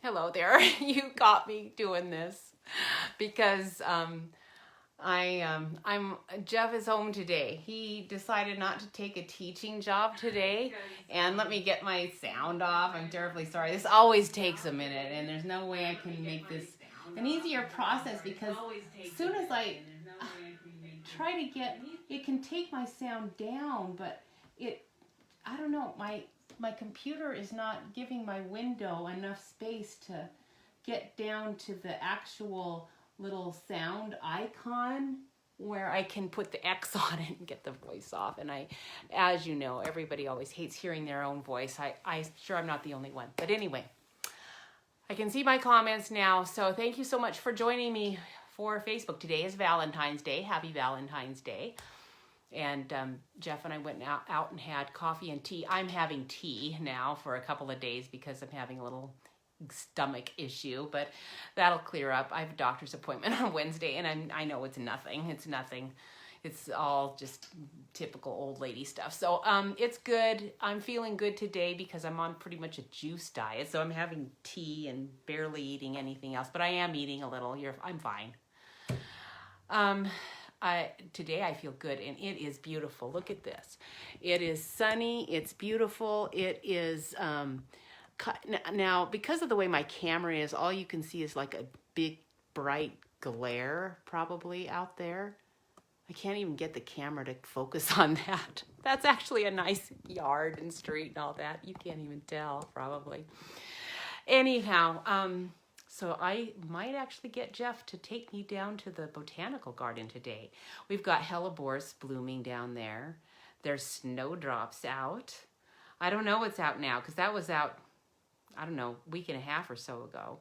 Hello there. You got me doing this because I'm Jeff is home today. He decided not to take a teaching job today, and let me get my sound off. I'm terribly sorry. This always takes a minute, and there's no way I can make this an easier process because as soon as I try to get, it can take my sound down, but I don't know, my computer is not giving my window enough space to get down to the actual little sound icon where I can put the X on it and get the voice off. And as you know, everybody always hates hearing their own voice. I'm sure I'm not the only one. But anyway, I can see my comments now. So thank you so much for joining me for Facebook. Today is Valentine's Day. Happy Valentine's Day. And Jeff and I went out and had coffee and tea. I'm having tea now for a couple of days because I'm having a little stomach issue, but that'll clear up. I have a doctor's appointment on Wednesday, and I know it's nothing. It's nothing. It's all just typical old lady stuff. So it's good. I'm feeling good today because I'm on pretty much a juice diet. So I'm having tea and barely eating anything else, but I am eating a little. I'm fine. Today I feel good, and it is beautiful. Look at this. It is sunny. It's beautiful. It is, now because of the way my camera is, all you can see is like a big bright glare probably out there. I can't even get the camera to focus on that. That's actually a nice yard and street and all that. You can't even tell probably. Anyhow, so I might actually get Jeff to take me down to the botanical garden today. We've got hellebores blooming down there. There's snowdrops out. I don't know what's out now because that was out, I don't know, a week and a half or so ago.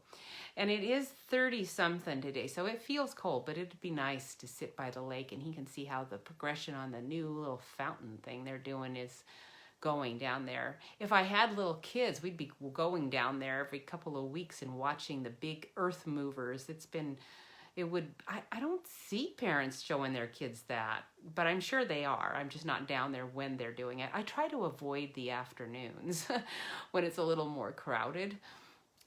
And it is 30-something today, so it feels cold, but it'd be nice to sit by the lake and he can see how the progression on the new little fountain thing they're doing is going down there. If I had little kids, we'd be going down there every couple of weeks and watching the big earth movers. I don't see parents showing their kids that, but I'm sure they are. I'm just not down there when they're doing it. I try to avoid the afternoons when it's a little more crowded.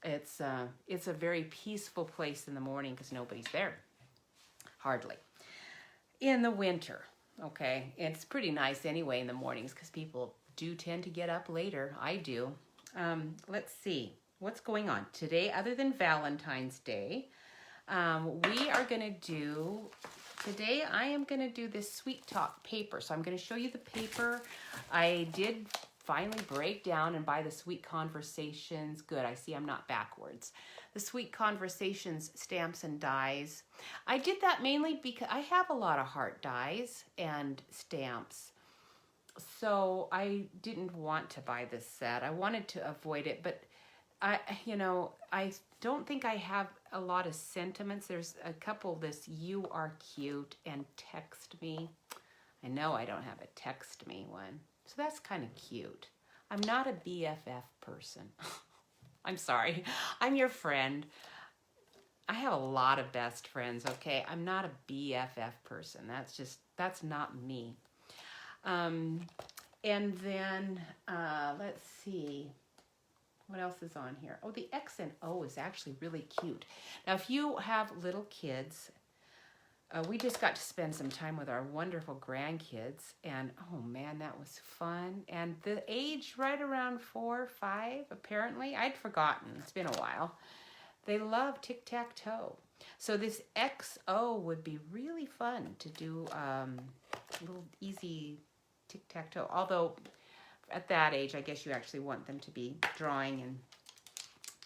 It's a very peaceful place in the morning because nobody's there, hardly. In the winter, okay, it's pretty nice anyway in the mornings because people do tend to get up later. I do. Let's see what's going on today other than Valentine's Day. I am going to do this Sweet Talk paper. So I'm going to show you the paper. I did finally break down and buy the Sweet Conversations. Good, I see I'm not backwards. The Sweet Conversations stamps and dies. I did that mainly because I have a lot of heart dies and stamps. So I didn't want to buy this set. I wanted to avoid it, but I don't think I have a lot of sentiments. There's a couple, this "you are cute" and "text me." I know I don't have a "text me" one. So that's kind of cute. I'm not a BFF person. I'm sorry. I'm your friend. I have a lot of best friends, okay? I'm not a BFF person. That's not me. And then, let's see, what else is on here? Oh, the X and O is actually really cute. Now, if you have little kids, we just got to spend some time with our wonderful grandkids, and oh man, that was fun. And the age right around 4 or 5, apparently, I'd forgotten, it's been a while. They love tic-tac-toe. So this XO would be really fun to do a little easy tic-tac-toe. Although at that age, I guess you actually want them to be drawing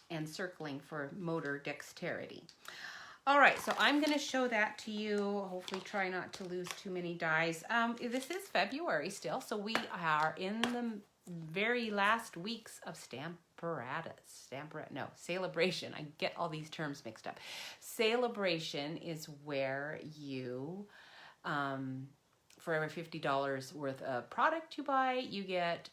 and circling for motor dexterity. All right, so I'm going to show that to you. Hopefully try not to lose too many dies. This is February still, so we are in the very last weeks of Celebration. I get all these terms mixed up. Celebration is where you, for every $50 worth of product you buy, you get,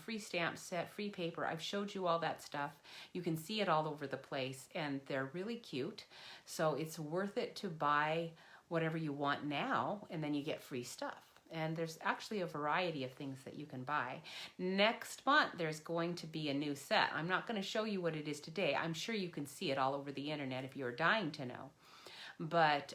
free stamp set, free paper. I've showed you all that stuff. You can see it all over the place, and they're really cute. So it's worth it to buy whatever you want now, and then you get free stuff. And there's actually a variety of things that you can buy. Next month, there's going to be a new set. I'm not going to show you what it is today. I'm sure you can see it all over the internet if you're dying to know. But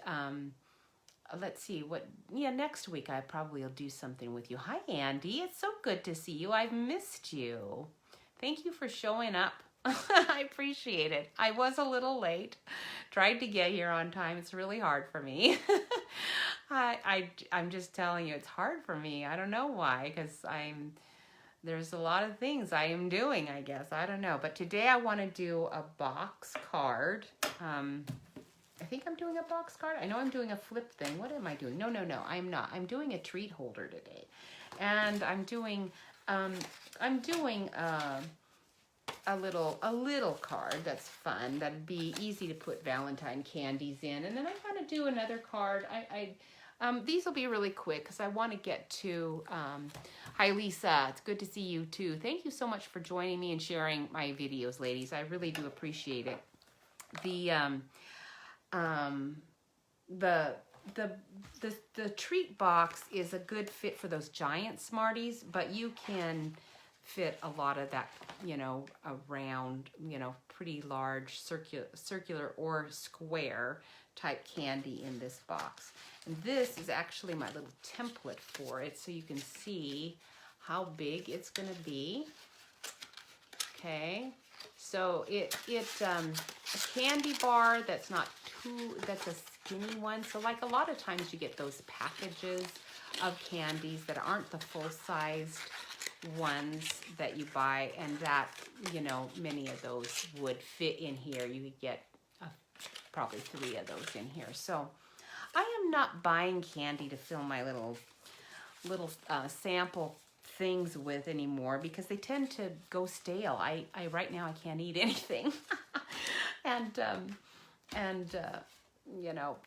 let's see, next week I probably will do something with you. Hi, Andy. It's so good to see you. I've missed you. Thank you for showing up. I appreciate it. I was a little late. Tried to get here on time. It's really hard for me. I'm just telling you, it's hard for me. I don't know why, because there's a lot of things I am doing, I guess. I don't know. But today I want to do a box card. I think I'm doing a box card. I know I'm doing a flip thing. What am I doing? No, I'm not. I'm doing a treat holder today. And I'm doing a little card that's fun. That'd be easy to put Valentine candies in. And then I want to do another card. These will be really quick because I want to get to, hi Lisa, it's good to see you too. Thank you so much for joining me and sharing my videos, ladies. I really do appreciate it. The treat box is a good fit for those giant Smarties, but you can fit a lot of that, around, pretty large circular or square type candy in this box. And this is actually my little template for it, so you can see how big it's going to be. Okay, so it's a candy bar that's not that's a skinny one. So like a lot of times you get those packages of candies that aren't the full-sized ones that you buy, and that, many of those would fit in here. You could get probably 3 of those in here. So I am not buying candy to fill my little sample things with anymore, because they tend to go stale. I right now I can't eat anything. and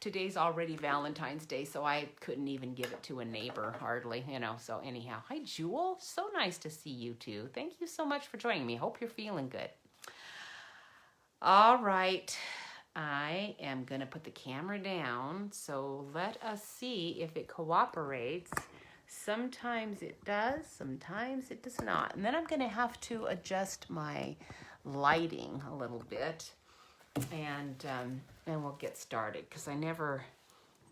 today's already Valentine's Day, so I couldn't even give it to a neighbor hardly, so anyhow. Hi, Jewel. So nice to see you too. Thank you so much for joining me. Hope you're feeling good. All right. I am going to put the camera down, so let us see if it cooperates. Sometimes it does, sometimes it does not. And then I'm going to have to adjust my lighting a little bit, and we'll get started, because I never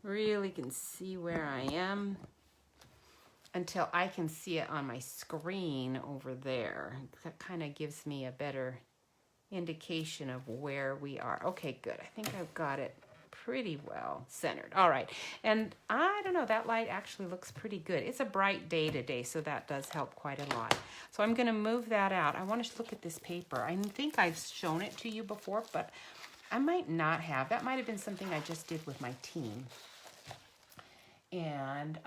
really can see where I am until I can see it on my screen over there. That kind of gives me a better indication of where we are. Okay, good. I think I've got it pretty well centered. All right. And I don't know, that light actually looks pretty good. It's a bright day today, so that does help quite a lot. So I'm going to move that out. I want to look at this paper. I think I've shown it to you before, but I might not have. That might have been something I just did with my team. And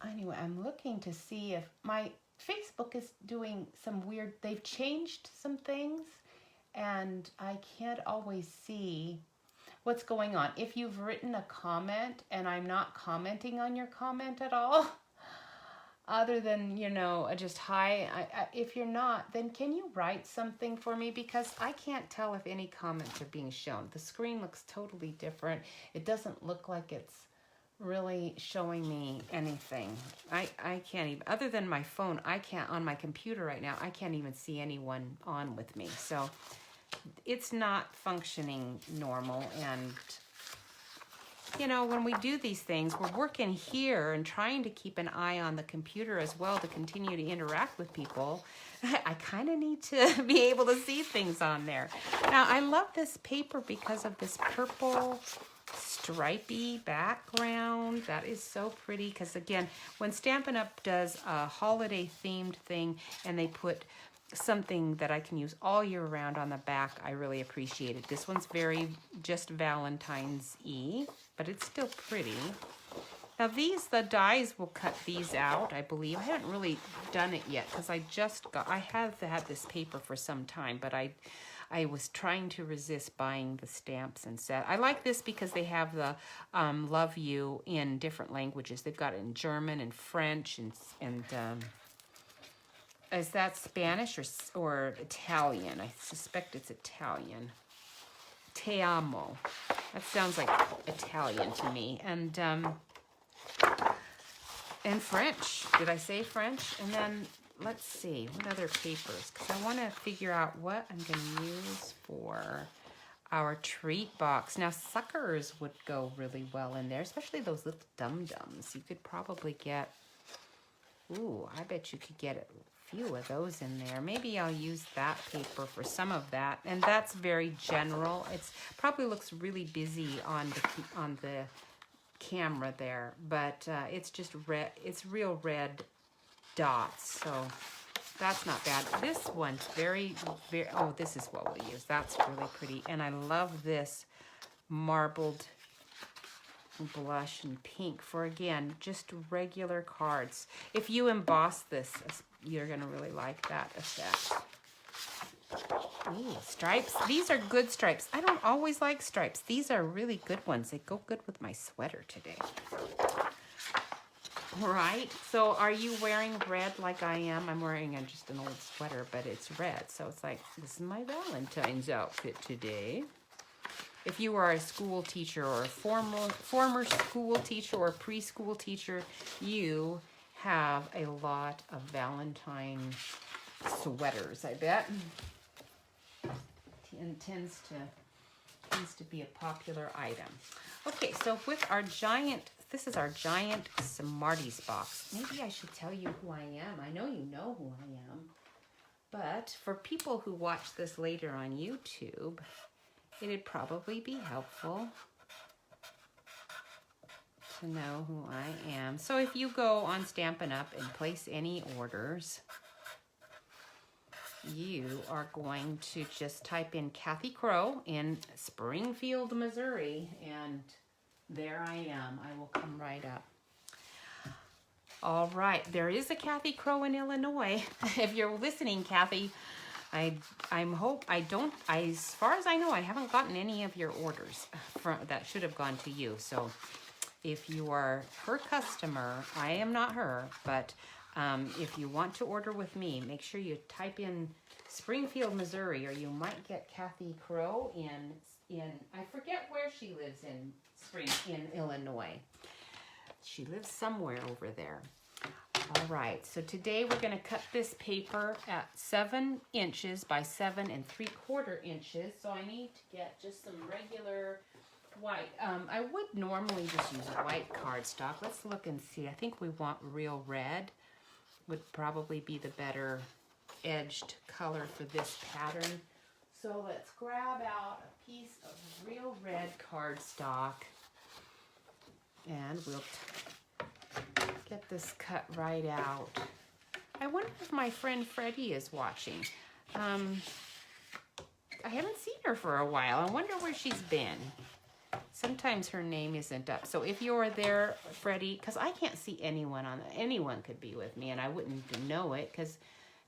anyway, I'm looking to see if my Facebook is doing some weird, they've changed some things, and I can't always see what's going on. If you've written a comment and I'm not commenting on your comment at all, other than, just hi, if you're not, then can you write something for me? Because I can't tell if any comments are being shown. The screen looks totally different. It doesn't look like it's really showing me anything. I can't even, other than my phone, I can't, on my computer right now, I can't even see anyone on with me. So it's not functioning normal. And when we do these things, we're working here and trying to keep an eye on the computer as well to continue to interact with people. I kind of need to be able to see things on there. Now, I love this paper because of this purple stripy background. That is so pretty, because again, when Stampin' Up! Does a holiday themed thing and they put something that I can use all year round on the back, I really appreciate it. This one's very just Valentine's-y, but it's still pretty. Now the dies will cut these out, I believe. I haven't really done it yet, because I have had this paper for some time, but I was trying to resist buying the stamps and set. I like this because they have the love you in different languages. They've got it in German and French and is that Spanish or Italian? I suspect it's Italian. Te amo. That sounds like Italian to me. And And French. Did I say French? And then let's see, what other papers? Because I want to figure out what I'm going to use for our treat box. Now, suckers would go really well in there, especially those little dum-dums. You could probably get, ooh, I bet you could get a few of those in there. Maybe I'll use that paper for some of that. And that's very general. It's probably looks really busy on the camera there, but it's just red. It's real red dots, so that's not bad. This one's very, oh, this is what we'll use. That's really pretty, and I love this marbled blush and pink for, again, just regular cards. If you emboss this, you're gonna really like that effect. Ooh, stripes. These are good stripes. I don't always like stripes. These are really good ones. They go good with my sweater today. All right. So are you wearing red like I am? I'm wearing just an old sweater, but it's red. So it's like, this is my Valentine's outfit today. If you are a school teacher or a former school teacher or preschool teacher, you have a lot of Valentine sweaters, I bet. And tends to be a popular item. Okay, so with our giant, this is our giant Smarties box. Maybe I should tell you who I am. I know you know who I am, but for people who watch this later on YouTube, it'd probably be helpful to know who I am. So if you go on Stampin' Up! And place any orders, you are going to just type in Kathy Crow in Springfield, Missouri, and there I am. I will come right up. All right, there is a Kathy Crow in Illinois. If you're listening, Kathy, as far as I know, I haven't gotten any of your orders that should have gone to you. So if you are her customer, I am not her, but if you want to order with me, make sure you type in Springfield, Missouri, or you might get Kathy Crow in I forget where she lives in Illinois. She lives somewhere over there. All right, so today we're going to cut this paper at 7 inches by 7 3/4 inches. So I need to get just some regular white. I would normally just use white cardstock. Let's look and see. I think we want real red. Would probably be the better edged color for this pattern. So let's grab out a piece of real red cardstock and we'll get this cut right out. I wonder if my friend Freddie is watching. I haven't seen her for a while. I wonder where she's been. Sometimes her name isn't up. So if you're there, Freddie, because I can't see anyone on it. Anyone could be with me and I wouldn't know it because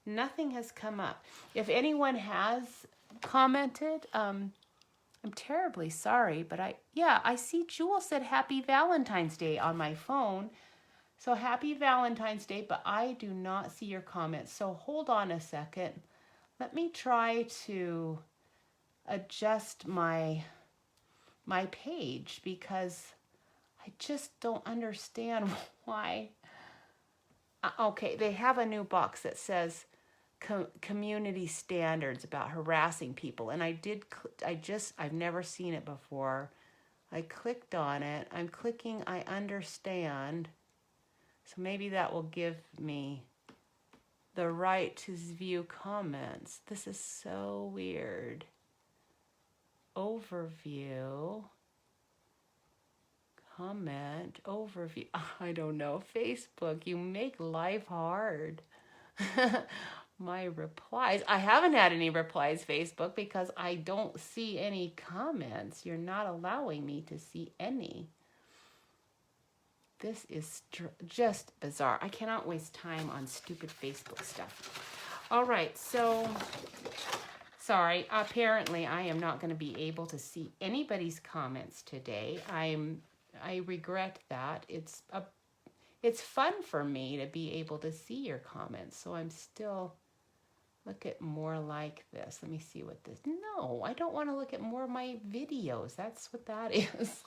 nothing has come up. If anyone has commented, I'm terribly sorry, but I see Jewel said Happy Valentine's Day on my phone. So Happy Valentine's Day, but I do not see your comments. So hold on a second. Let me try to adjust my page because I just don't understand why. Okay, they have a new box that says community standards about harassing people, and I've never seen it before. I clicked on it. I'm clicking I understand. So maybe that will give me the right to view comments. This is so weird. Overview, comment, overview. I don't know. Facebook, you make life hard. My replies. I haven't had any replies, Facebook, because I don't see any comments. You're not allowing me to see any. This is just bizarre. I cannot waste time on stupid Facebook stuff. All right, so sorry. Apparently, I am not going to be able to see anybody's comments today. I regret that. It's fun for me to be able to see your comments. So I'm still look at more like this. Let me see what this. No, I don't want to look at more of my videos. That's what that is.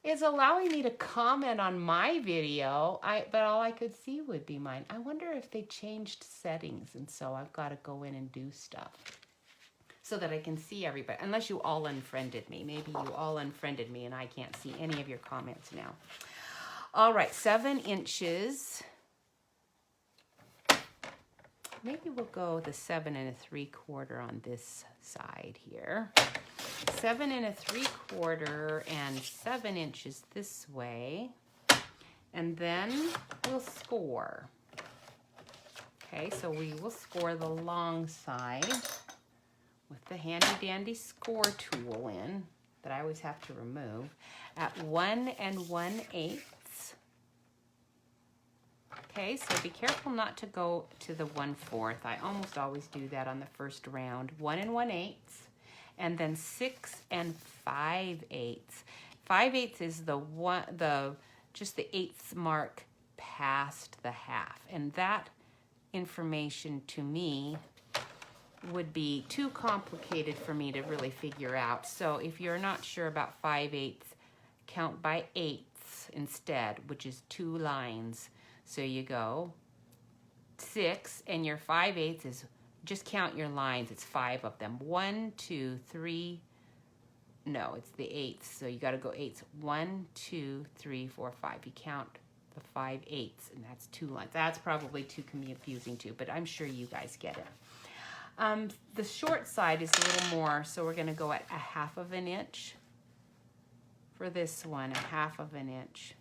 It's allowing me to comment on my video, but all I could see would be mine. I wonder if they changed settings, and so I've got to go in and do stuff so that I can see everybody. Unless you all unfriended me. Maybe you all unfriended me and I can't see any of your comments now. All right, 7 inches. Maybe we'll go the 7 3/4 on this side here. 7 3/4 and 7 inches this way. And then we'll score. Okay, so we will score the long side with the handy dandy score tool in that I always have to remove at 1 1/8. Okay, so be careful not to go to the 1/4. I almost always do that on the first round. 1 1/8, and then 6 5/8. 5/8 is just the 1/8 mark past the half, and that information to me would be too complicated for me to really figure out. So if you're not sure about 5/8, count by 8ths instead, which is 2 lines. So you go 6, and your 5/8 is, just count your lines, it's 5 of them. 1, 2, 3, no, it's the 8ths, so you got to go 8ths. 1, 2, 3, 4, 5. You count the 5/8, and that's 2 lines. That's probably too confusing too, but I'm sure you guys get it. The short side is a little more, so we're going to go at 1/2 inch for this one, 1/2 inch.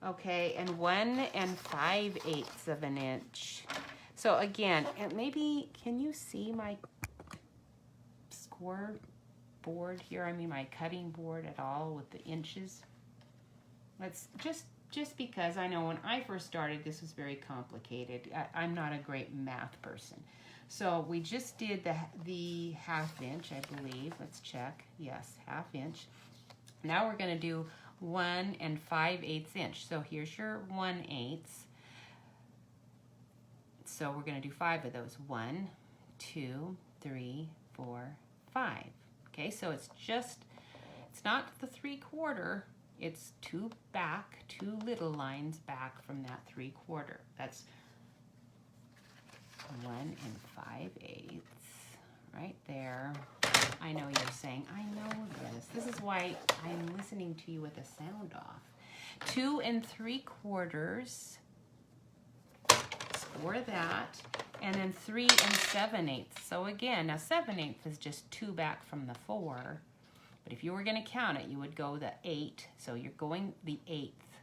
Okay, and 1 5/8 inch. So again, and maybe, can you see my score board here? I mean, my cutting board at all with the inches? Let's just because I know when I first started, this was very complicated. I'm not a great math person. So we just did the 1/2 inch, I believe. Let's check. Yes, 1/2 inch. Now we're going to do 1 5/8 inch. So here's your 1/8. So we're going to do 5 of those. 1, 2, 3, 4, 5. Okay, so it's not the 3/4. It's 2 little lines back from that 3/4. That's 1 5/8 right there. I know you're saying, I know this. This is why I'm listening to you with the sound off. 2 3/4. Score that. And then 3 7/8. So again, now 7/8 is just 2 back from the 4. But if you were going to count it, you would go the 8. So you're going the 8th.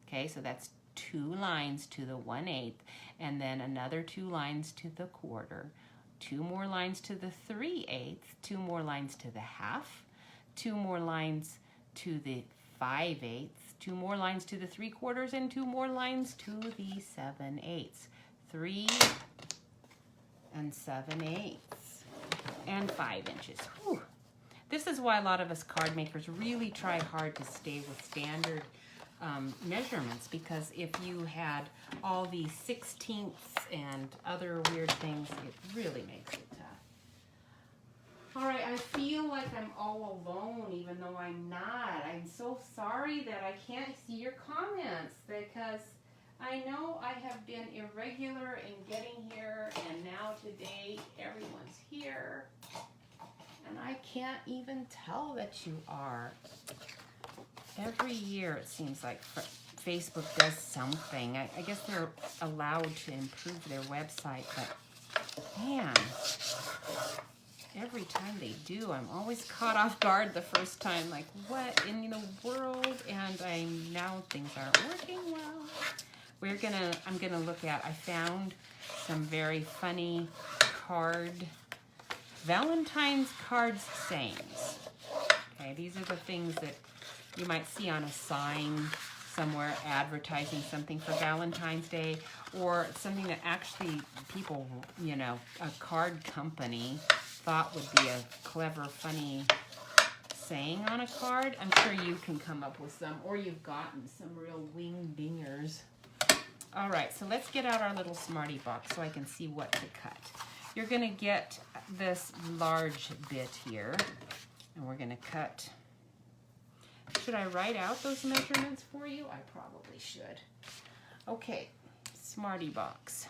Okay, so that's 2 lines to the 1/8. And then another 2 lines to the 1/4. 2 more lines to the 3/8, 2 more lines to the 1/2, 2 more lines to the 5/8, 2 more lines to the 3/4, and 2 more lines to the 7/8. 3 7/8 and 5 inches. Whew. This is why a lot of us card makers really try hard to stay with standard measurements, because if you had all these 16ths and other weird things, it really makes it tough. All right, I feel like I'm all alone, even though I'm not. I'm so sorry that I can't see your comments, because I know I have been irregular in getting here, and now today everyone's here, and I can't even tell that you are. Every year it seems like Facebook does something. I guess they're allowed to improve their website, but man, every time they do, I'm always caught off guard the first time. Like, what in the world? And now things aren't working well. I'm gonna look at, I found some very funny Valentine's card sayings. Okay, these are the things that you might see on a sign somewhere advertising something for Valentine's Day, or something that actually people, a card company thought would be a clever, funny saying on a card. I'm sure you can come up with some, or you've gotten some real wing-dingers. All right, so let's get out our little Smartie box so I can see what to cut. you're going to get this large bit here, and we're going to cut. Should I write out those measurements for you? I probably should. Okay, Smarties Box.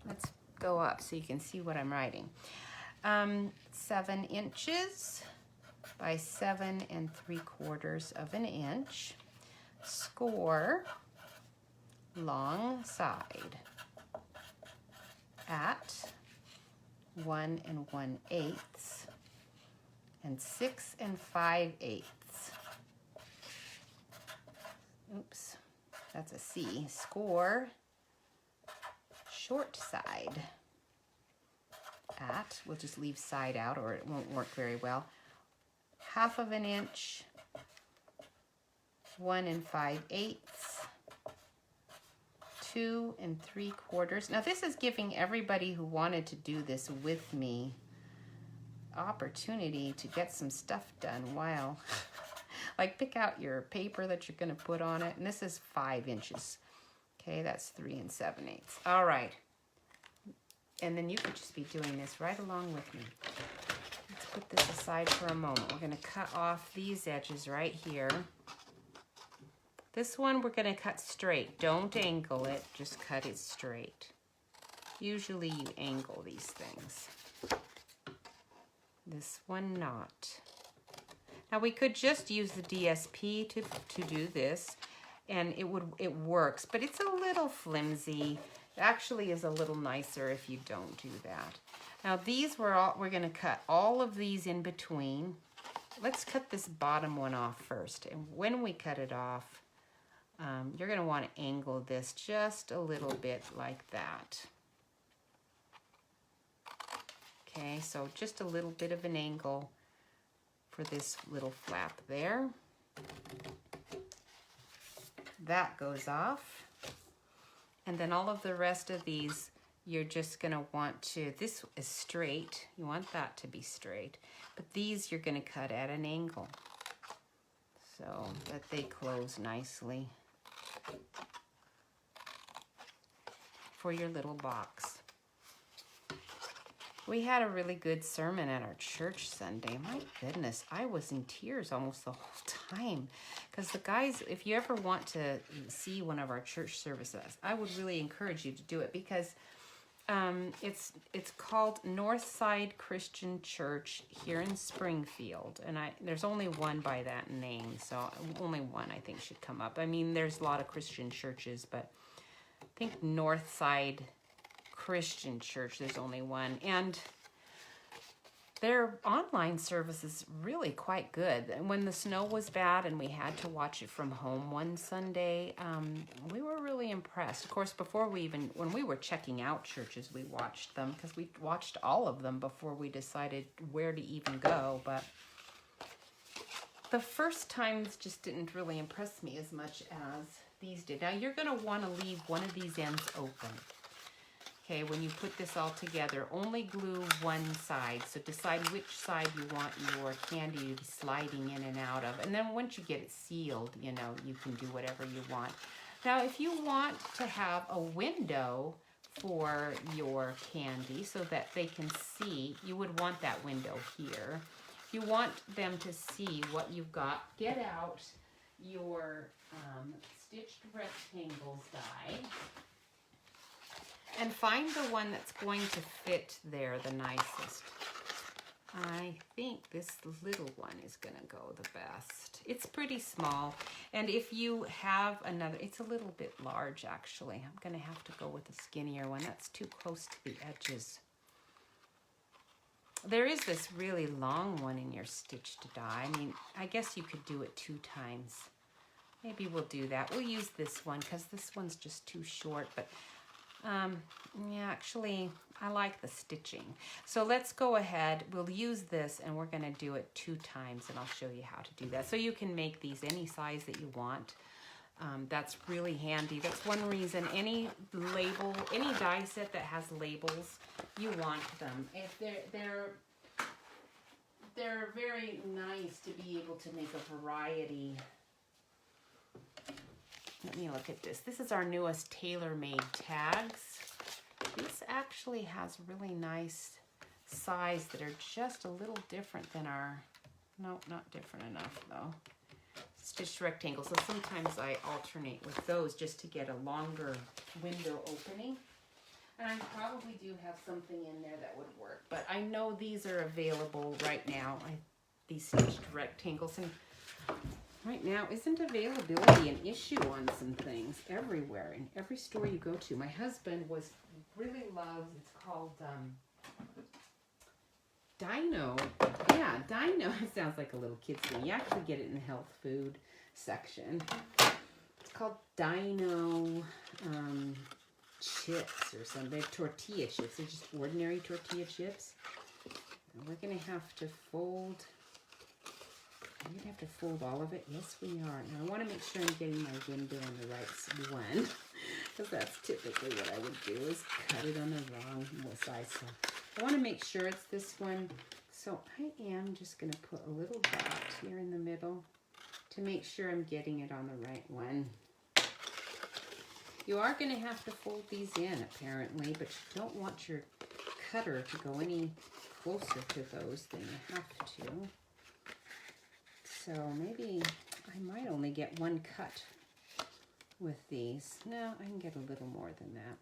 Let's go up so you can see what I'm writing. 7 inches by 7 3/4 of an inch. Score long side at 1 1/8 and 6 5/8. Oops, that's a C. Score short side at, we'll just leave side out or it won't work very well, 1/2 of an inch, 1 5/8, 2 3/4. Now this is giving everybody who wanted to do this with me opportunity to get some stuff done while, like pick out your paper that you're going to put on it. And this is 5 inches. Okay, that's 3 7/8. All right. And then you could just be doing this right along with me. Let's put this aside for a moment. We're going to cut off these edges right here. This one we're going to cut straight. Don't angle it, just cut it straight. Usually you angle these things. This one not. Now we could just use the DSP to do this, and it works, but it's a little flimsy. It actually is a little nicer if you don't do that. Now these we're going to cut all of these in between. Let's cut this bottom one off first, and when we cut it off, you're going to want to angle this just a little bit like that. Okay, so just a little bit of an angle for this little flap there. That goes off. And then all of the rest of these, you're just going to want to, this is straight. You want that to be straight. But these you're going to cut at an angle so that they close nicely for your little box. We had a really good sermon at our church Sunday. My goodness, I was in tears almost the whole time. Because the guys, if you ever want to see one of our church services, I would really encourage you to do it, because it's called Northside Christian Church here in Springfield. And there's only one by that name, so only one I think should come up. I mean, there's a lot of Christian churches, but I think Northside Christian Church, there's only one, and their online service is really quite good. And when the snow was bad and we had to watch it from home one Sunday, we were really impressed. Of course, when we were checking out churches, we watched them, because we watched all of them before we decided where to even go. But the first times just didn't really impress me as much as these did. Now you're going to want to leave one of these ends open. Okay, when you put this all together, only glue one side. So decide which side you want your candy to be sliding in and out of. And then once you get it sealed, you know, you can do whatever you want. Now, if you want to have a window for your candy so that they can see, you would want that window here. If you want them to see what you've got, get out your stitched rectangles die. And find the one that's going to fit there the nicest. I think this little one is going to go the best. It's pretty small. And if you have another, it's a little bit large actually. I'm going to have to go with a skinnier one. That's too close to the edges. There is this really long one in your stitched die. I mean, I guess you could do it 2 times. Maybe we'll do that. We'll use this one because this one's just too short, but yeah, actually, I like the stitching. So let's go ahead. We'll use this, and we're going to do it 2 times, and I'll show you how to do that. So you can make these any size that you want. That's really handy. That's one reason any die set that has labels, you want them. If they're very nice to be able to make a variety let me look at this. This is our newest tailor-made tags. This actually has really nice size that are just a little different than our, no, not different enough though. Stitched rectangles. So sometimes I alternate with those just to get a longer window opening. And I probably do have something in there that would work, but I know these are available right now. These stitched rectangles, and right now isn't availability an issue on some things everywhere in every store you go to. My husband really loves, it's called Dino. Yeah, Dino. It sounds like a little kid's thing. You actually get it in the health food section. It's called Dino chips or something. They're tortilla chips. They're just ordinary tortilla chips. And we're going to have to fold. I'm going to have to fold all of it. Yes, we are. Now, I want to make sure I'm getting my window on the right one, because that's typically what I would do, is cut it on the wrong side. So I want to make sure it's this one. So I am just going to put a little dot here in the middle to make sure I'm getting it on the right one. You are going to have to fold these in, apparently, but you don't want your cutter to go any closer to those than you have to. So maybe I might only get one cut with these. No, I can get a little more than that.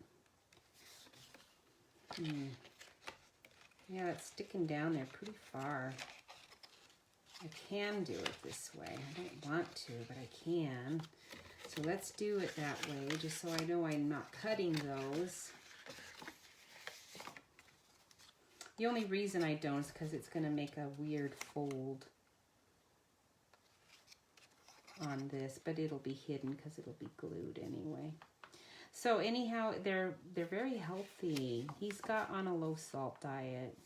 Yeah, it's sticking down there pretty far. I can do it this way. I don't want to, but I can. So let's do it that way, just so I know I'm not cutting those. The only reason I don't is because it's going to make a weird fold on this, but it'll be hidden because it'll be glued anyway. So anyhow, they're very healthy. He's got on a low salt diet,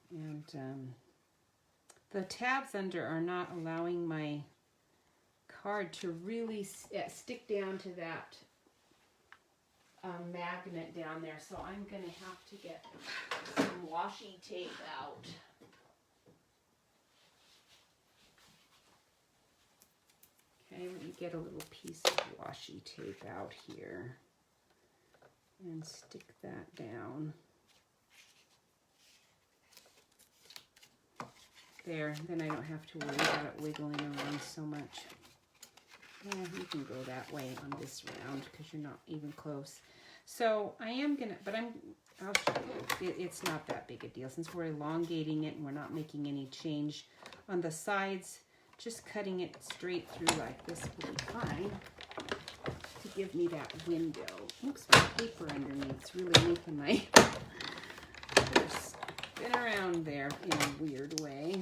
and the tabs under are not allowing my card to really stick down to that magnet down there. So I'm going to have to get some washi tape out. Okay, let me get a little piece of washi tape out here and stick that down. There, then I don't have to worry about it wiggling around so much. Yeah, you can go that way on this round because you're not even close. So I am gonna, but I'll show you. It's not that big a deal since we're elongating it and we're not making any change on the sides. Just cutting it straight through like this will be fine to give me that window. Oops, my paper underneath. It's really making my spin around there in a weird way.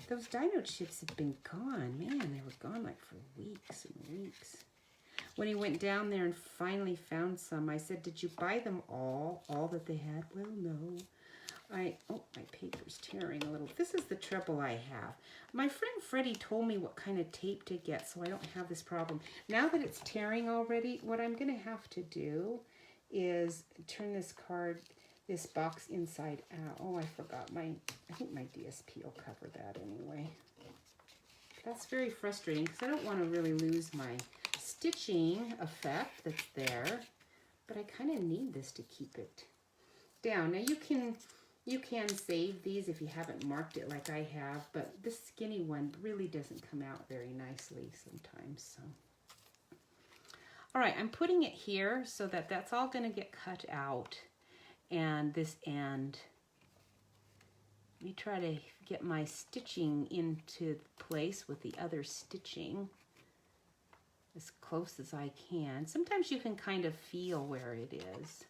Those Dino chips have been gone. Man, they were gone like for weeks and weeks. When he went down there and finally found some, I said, did you buy them all that they had? Well, no. Oh, my paper's tearing a little. This is the trouble I have. My friend Freddie told me what kind of tape to get so I don't have this problem. Now that it's tearing already, what I'm going to have to do is turn this box inside out. Oh, I forgot I think my DSP will cover that anyway. That's very frustrating because I don't want to really lose my stitching effect that's there, but I kind of need this to keep it down. Now you can save these if you haven't marked it like I have, but this skinny one really doesn't come out very nicely sometimes. So, all right, I'm putting it here so that that's all going to get cut out. And this end, let me try to get my stitching into place with the other stitching as close as I can. Sometimes you can kind of feel where it is.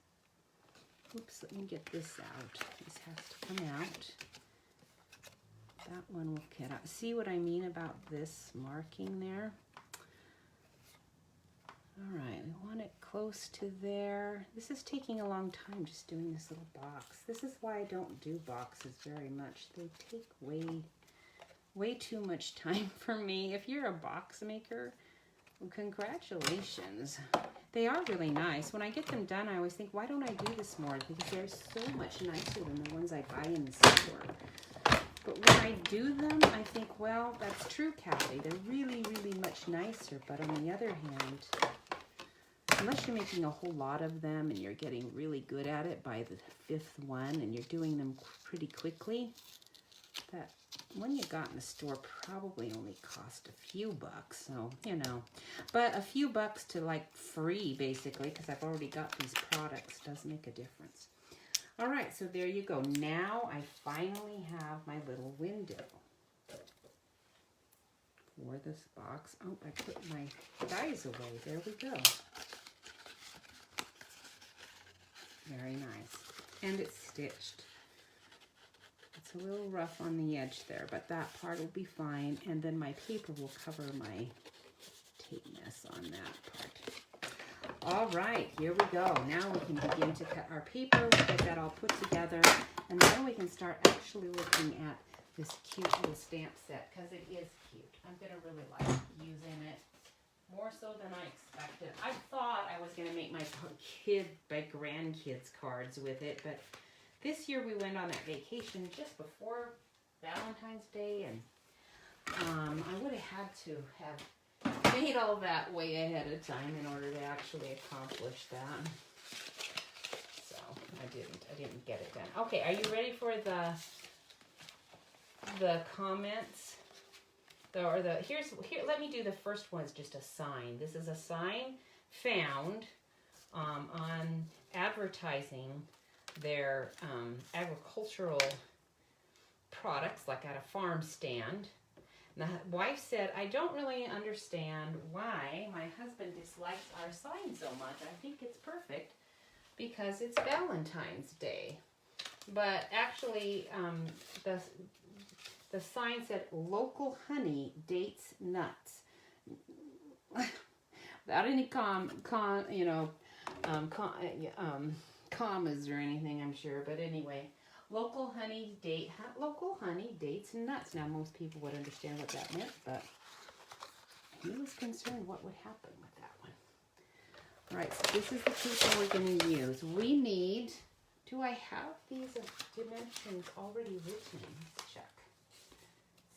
Oops, let me get this out. This has to come out. That one will get out. See what I mean about this marking there? All right, we want it close to there. This is taking a long time just doing this little box. This is why I don't do boxes very much. They take way too much time for me. If you're a box maker, well, congratulations. They are really nice. When I get them done, I always think, why don't I do this more? Because they're so much nicer than the ones I buy in the store. But when I do them, I think, well, that's true, Kathy. They're really, really much nicer. But on the other hand, unless you're making a whole lot of them and you're getting really good at it by the fifth one and you're doing them pretty quickly, that one you got in the store probably only cost a few bucks. So, you know, but a few bucks to like free basically, because I've already got these products, does make a difference. All right, so there you go. Now I finally have my little window for this box. Oh, I put my dies away. There we go. Very nice. And it's stitched. It's a little rough on the edge there, but that part will be fine. And then my paper will cover my tape mess on that part. All right, here we go. Now we can begin to cut our paper. We'll get that all put together. And then we can start actually looking at this cute little stamp set, because it is cute. I'm going to really like using it more so than I expected. I thought I was going to make my grandkids cards with it, but this year we went on that vacation just before Valentine's Day, and I would have had to have made all that way ahead of time in order to actually accomplish that. So I didn't get it done. Okay, are you ready for the comments? Here, let me do the first one. It's just a sign. This is a sign found on advertising their agricultural products, like at a farm stand. The wife said, I don't really understand why my husband dislikes our sign so much. I think it's perfect because it's Valentine's Day. But actually, the sign said, local honey dates nuts. Without any commas or anything, I'm sure. But anyway, local honey dates nuts. Now, most people would understand what that meant, but he was concerned what would happen with that one. All right, so this is the paper we're going to use. We need, do I have these dimensions already written? Let's check.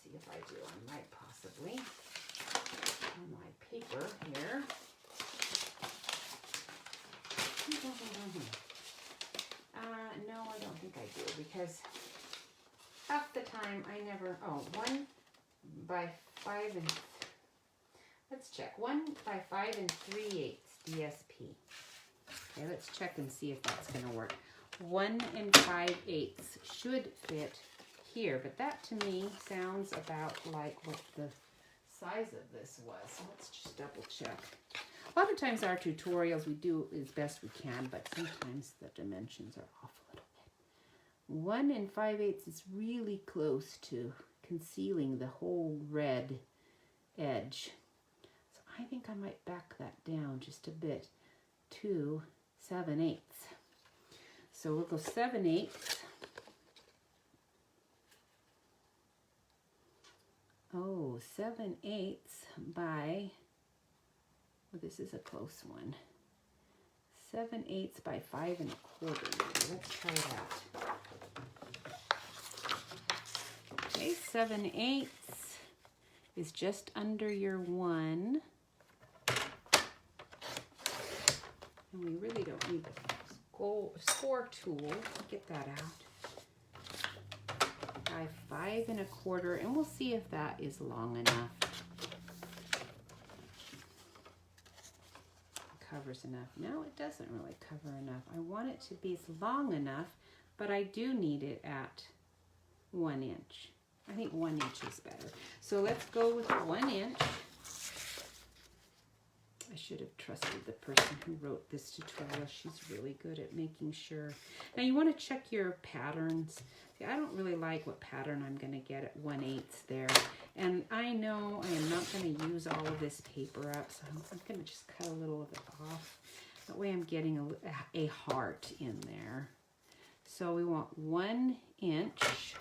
See if I do. I might possibly. On my paper here. No, I don't think I do, because half the time I never, 1 by 5 and, let's check, 1 by 5 and 3/8 DSP. Okay, let's check and see if that's going to work. 1 and 5/8 should fit here, but that to me sounds about like what the size of this was. So let's just double check. A lot of times our tutorials we do as best we can, but sometimes the dimensions are off a little bit. 1 and 5/8 is really close to concealing the whole red edge. So I think I might back that down just a bit to 7/8. So we'll go 7/8. Oh, 7/8 by, well, this is a close one. 7/8 by 5 1/4. Let's try that. Okay, 7/8 is just under your 1. And we really don't need the score tool. Get that out. By 5 1/4, and we'll see if that is long enough. Covers enough. No, it doesn't really cover enough. I want it to be long enough, but I do need it at 1 inch. I think 1 inch is better. So let's go with 1 inch. I should have trusted the person who wrote this tutorial. She's really good at making sure. Now you want to check your patterns. See, I don't really like what pattern I'm going to get at 1/8 there. And I know I am not going to use all of this paper up, so I'm going to just cut a little of it off. That way I'm getting a heart in there. So we want 1 inch.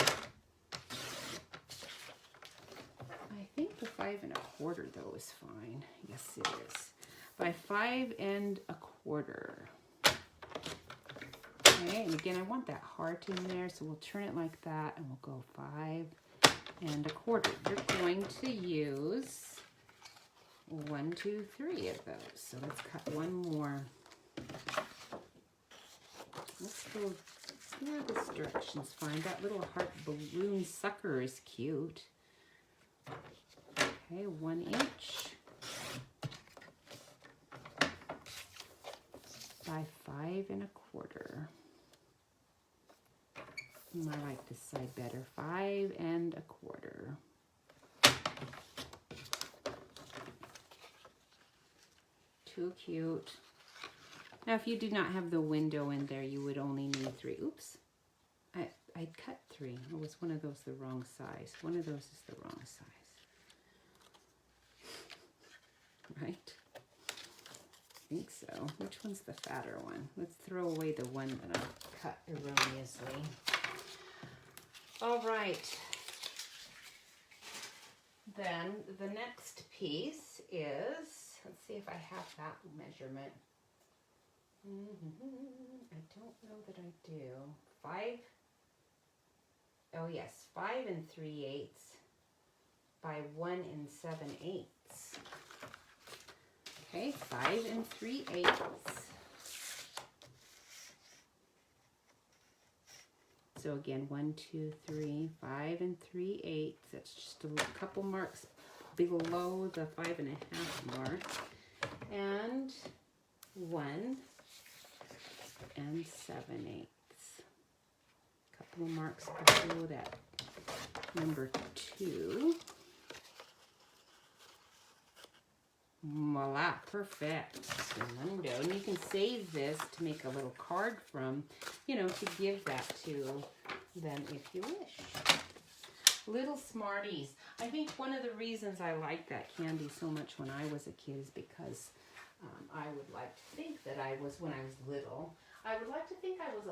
I think the 5 1/4 though is fine. Yes, it is. By 5 1/4. Okay, and again, I want that heart in there, so we'll turn it like that, and we'll go 5 and 1/4. You're going to use 1, 2, 3 of those. So let's cut one more. Let's go, yeah, this direction's fine. That little heart balloon sucker is cute. Okay, 1 inch by 5 1/4. I like this side better. 5 1/4. Too cute. Now, if you did not have the window in there, you would only need 3. Oops. I cut 3. Or was one of those the wrong size? One of those is the wrong size. Right? I think so. Which one's the fatter one? Let's throw away the one that I cut erroneously. All right. Then the next piece is, let's see if I have that measurement. I don't know that I do. 5. Oh yes, 5 3/8 by 1 7/8. Okay, 5 3/8. So again, 1, 2, 3, 5 3/8. That's just a couple marks below the 5 1/2 mark. And 1 7/8. Couple of marks below that number 2. Voila, perfect. And you can save this to make a little card from, you know, to give that to them if you wish. Little Smarties. I think one of the reasons I liked that candy so much when I was a kid is because I would like to think that I was, when I was little, I would like to think I was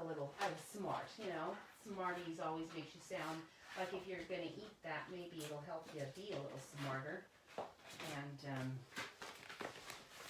smart, you know. Smarties always makes you sound like if you're going to eat that, maybe it'll help you be a little smarter. And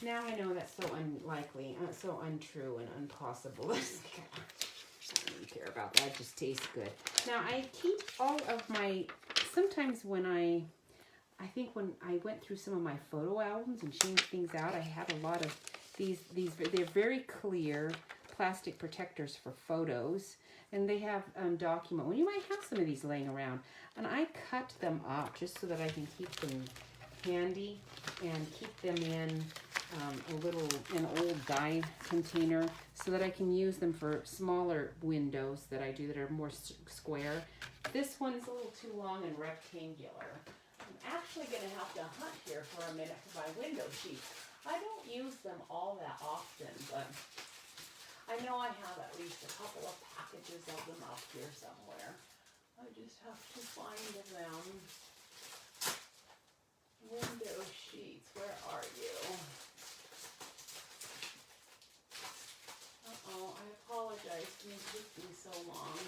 now I know that's so unlikely, so untrue and impossible. I don't even care about that. It just tastes good. Now I keep all of my, sometimes when I think when I went through some of my photo albums and changed things out, I had a lot of these, they're very clear plastic protectors for photos, and they have document. Well, you might have some of these laying around, and I cut them up just so that I can keep them handy and keep them in an old die container so that I can use them for smaller windows that I do that are more square. This one's a little too long and rectangular. I'm actually going to have to hunt here for a minute for my window sheets. I don't use them all that often, but I know I have at least a couple of packages of them up here somewhere. I just have to find them. Window sheets, where are you? Uh-oh, I apologize for taking so long.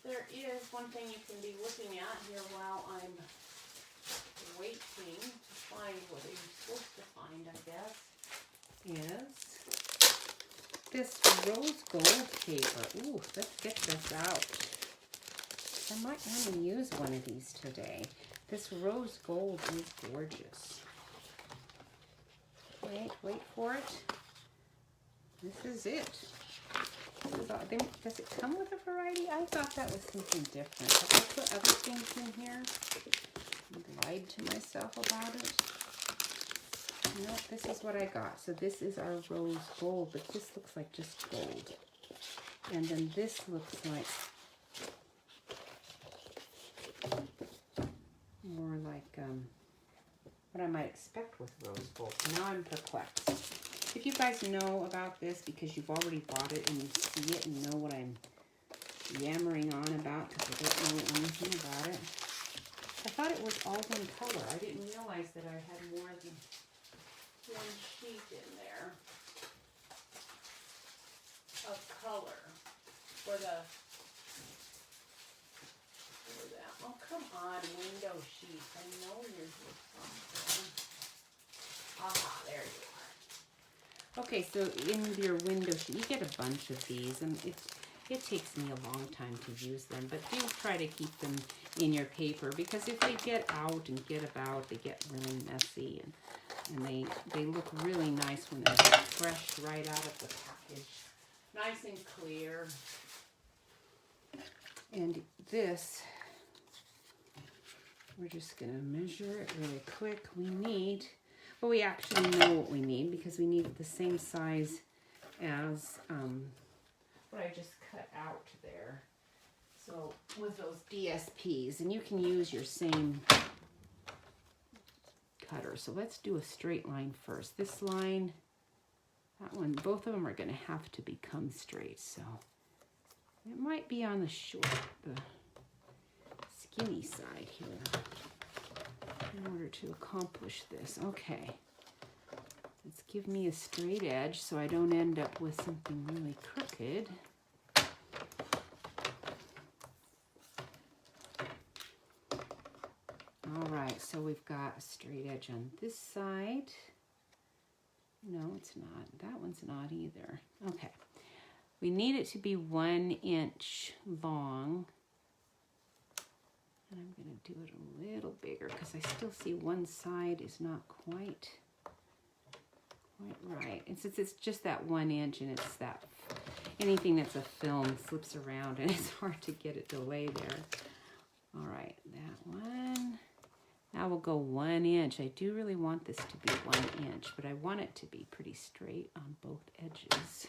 There is one thing you can be looking at here while I'm waiting to find what I'm supposed to find, I guess, is this rose gold paper. Ooh, let's get this out. I might want to use one of these today. This rose gold is gorgeous. Wait for it. This is it. Does it come with a variety? I thought that was something different. Have I put other things in here? I lied to myself about it. No, this is what I got. So this is our rose gold, but this looks like just gold. And then this looks like more like what I might expect with rose gold. Now I'm perplexed. If you guys know about this because you've already bought it and you see it and know what I'm yammering on about because I don't know anything about it. I thought it was all one color. I didn't realize that I had more than one sheet in there of color for that. Oh, come on, window sheets. I know you're here somewhere. Aha, there you are. Okay, so in your window sheet, you get a bunch of these, and It takes me a long time to use them, but do try to keep them in your paper, because if they get out and get about, they get really messy, and they look really nice when they're fresh right out of the package. Nice and clear. And this, we're just going to measure it really quick. We need, well, we actually know what we need because we need the same size as what I just cut out there. So with those DSPs, and you can use your same cutter. So let's do a straight line first. This line, that one, both of them are going to have to become straight. So it might be on the skinny side here in order to accomplish this. Okay. Let's give me a straight edge so I don't end up with something really crooked. All right, so we've got a straight edge on this side. No, it's not. That one's not either. Okay. We need it to be 1 inch long. And I'm going to do it a little bigger because I still see one side is not quite right. And since it's just that 1 inch and it's that, anything that's a film slips around and it's hard to get it to lay there. All right, that one. Now we'll go 1 inch. I do really want this to be 1 inch, but I want it to be pretty straight on both edges.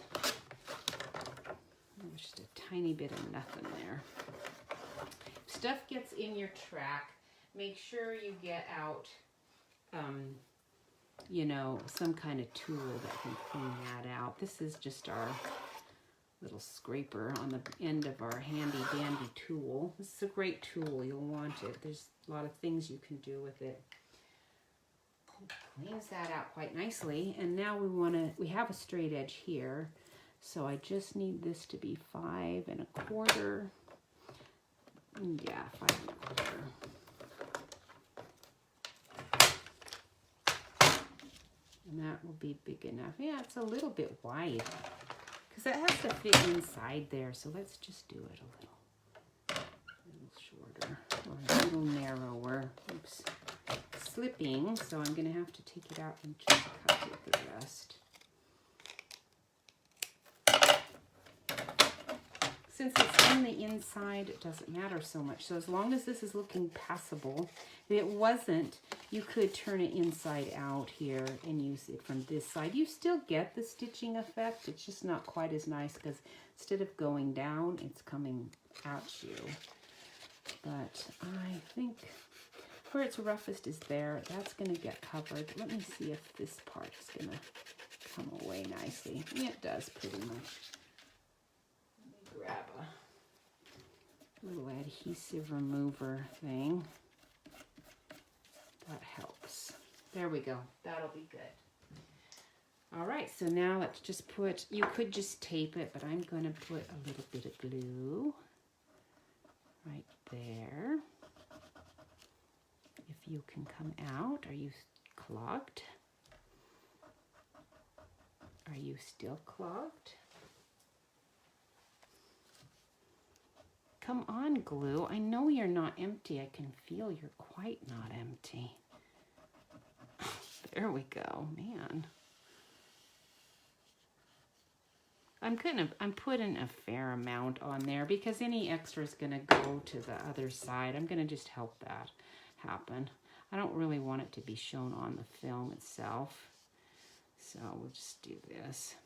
There's just a tiny bit of nothing there. If stuff gets in your track, make sure you get out you know, some kind of tool that can clean that out. This is just our little scraper on the end of our handy dandy tool. This is a great tool. You'll want it. There's a lot of things you can do with it. It cleans that out quite nicely. And now we have a straight edge here. So I just need this to be 5 1/4. Yeah, 5 1/4. And that will be big enough. Yeah, it's a little bit wide because that has to fit inside there. So let's just do it a little shorter or a little narrower. Oops, slipping. So I'm going to have to take it out and just cut with the rest. Since it's in the inside, it doesn't matter so much. So as long as this is looking passable, if it wasn't, you could turn it inside out here and use it from this side. You still get the stitching effect. It's just not quite as nice because instead of going down, it's coming at you. But I think where it's roughest is there. That's going to get covered. Let me see if this part is going to come away nicely. Yeah, it does pretty much. Grab a little adhesive remover thing. That helps. There we go. That'll be good. All right, so now let's just put, you could just tape it, but I'm going to put a little bit of glue right there. If you can come out. Are you clogged? Are you still clogged? Come on, glue. I know you're not empty. I can feel you're quite not empty. There we go, man. I'm putting a fair amount on there because any extra is going to go to the other side. I'm going to just help that happen. I don't really want it to be shown on the film itself. So we'll just do this.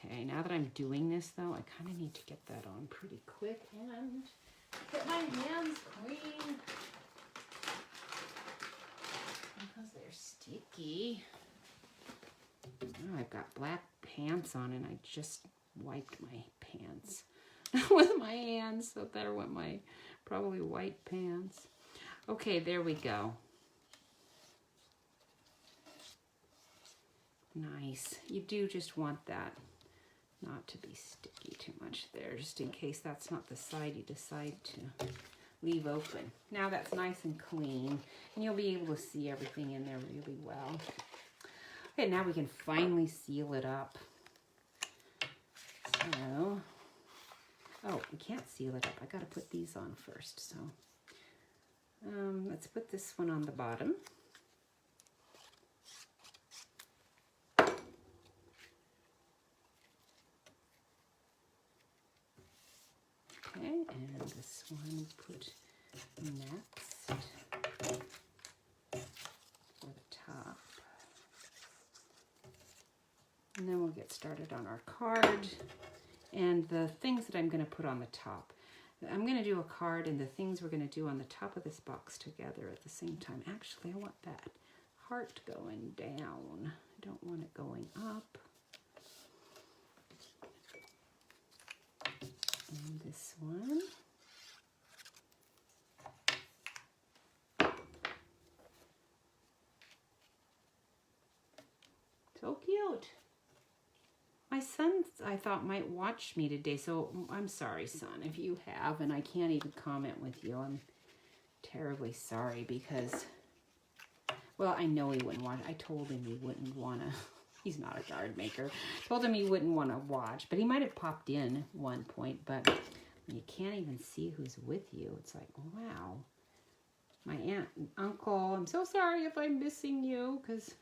Okay, now that I'm doing this though, I kind of need to get that on pretty quick and get my hands clean because they're sticky. Oh, I've got black pants on and I just wiped my pants with my hands, so there went my probably white pants. Okay, there we go. Nice. You do just want that not to be sticky too much there, just in case that's not the side you decide to leave open. Now that's nice and clean, and you'll be able to see everything in there really well. Okay, now we can finally seal it up. So, oh, we can't seal it up. I gotta put these on first. So, let's put this one on the bottom. Okay, and this one put next for the top. And then we'll get started on our card and the things that I'm going to put on the top. I'm going to do a card and the things we're going to do on the top of this box together at the same time. Actually, I want that heart going down. I don't want it going up. And this one. So cute. My son, I thought, might watch me today, so I'm sorry, son, if you have, and I can't even comment with you. I'm terribly sorry because, well, I know he wouldn't watch. I told him he wouldn't want to. He's not a card maker. Told him he wouldn't want to watch, but he might have popped in at one point, but you can't even see who's with you. It's like, wow. My aunt and uncle, I'm so sorry if I'm missing you, because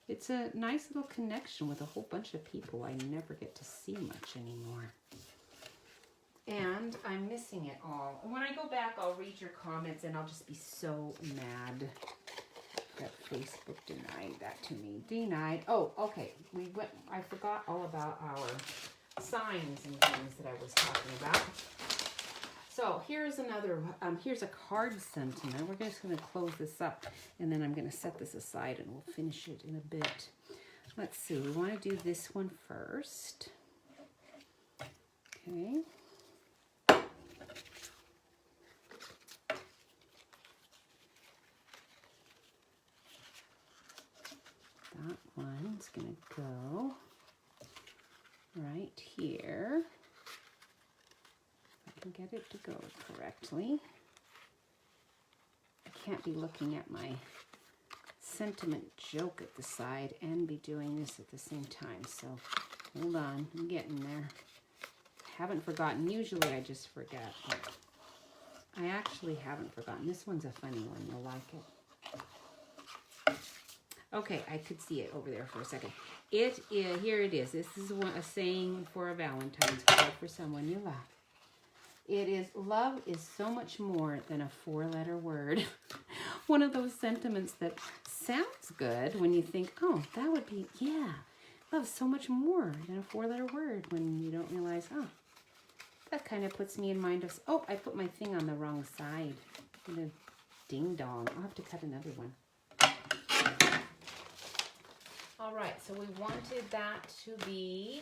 it's a nice little connection with a whole bunch of people I never get to see much anymore. And I'm missing it all. And when I go back, I'll read your comments, and I'll just be so mad that Facebook denied that to me. Denied. Oh, okay. I forgot all about our signs and things that I was talking about. So here's another, here's a card sentiment. We're just going to close this up, and then I'm going to set this aside, and we'll finish it in a bit. Let's see. We want to do this one first. Okay. That one's going to go right here. I can get it to go correctly. I can't be looking at my sentiment joke at the side and be doing this at the same time. So hold on, I'm getting there. Haven't forgotten. Usually I just forget. But I actually haven't forgotten. This one's a funny one. You'll like it. Okay, I could see it over there for a second. It is, here it is. This is a saying for a Valentine's card for someone you love. It is, love is so much more than a 4-letter word. One of those sentiments that sounds good when you think, oh, that would be, yeah, love's so much more than a 4-letter word, when you don't realize, oh, that kind of puts me in mind of, oh, I put my thing on the wrong side. The ding dong. I'll have to cut another one. All right, so we wanted that to be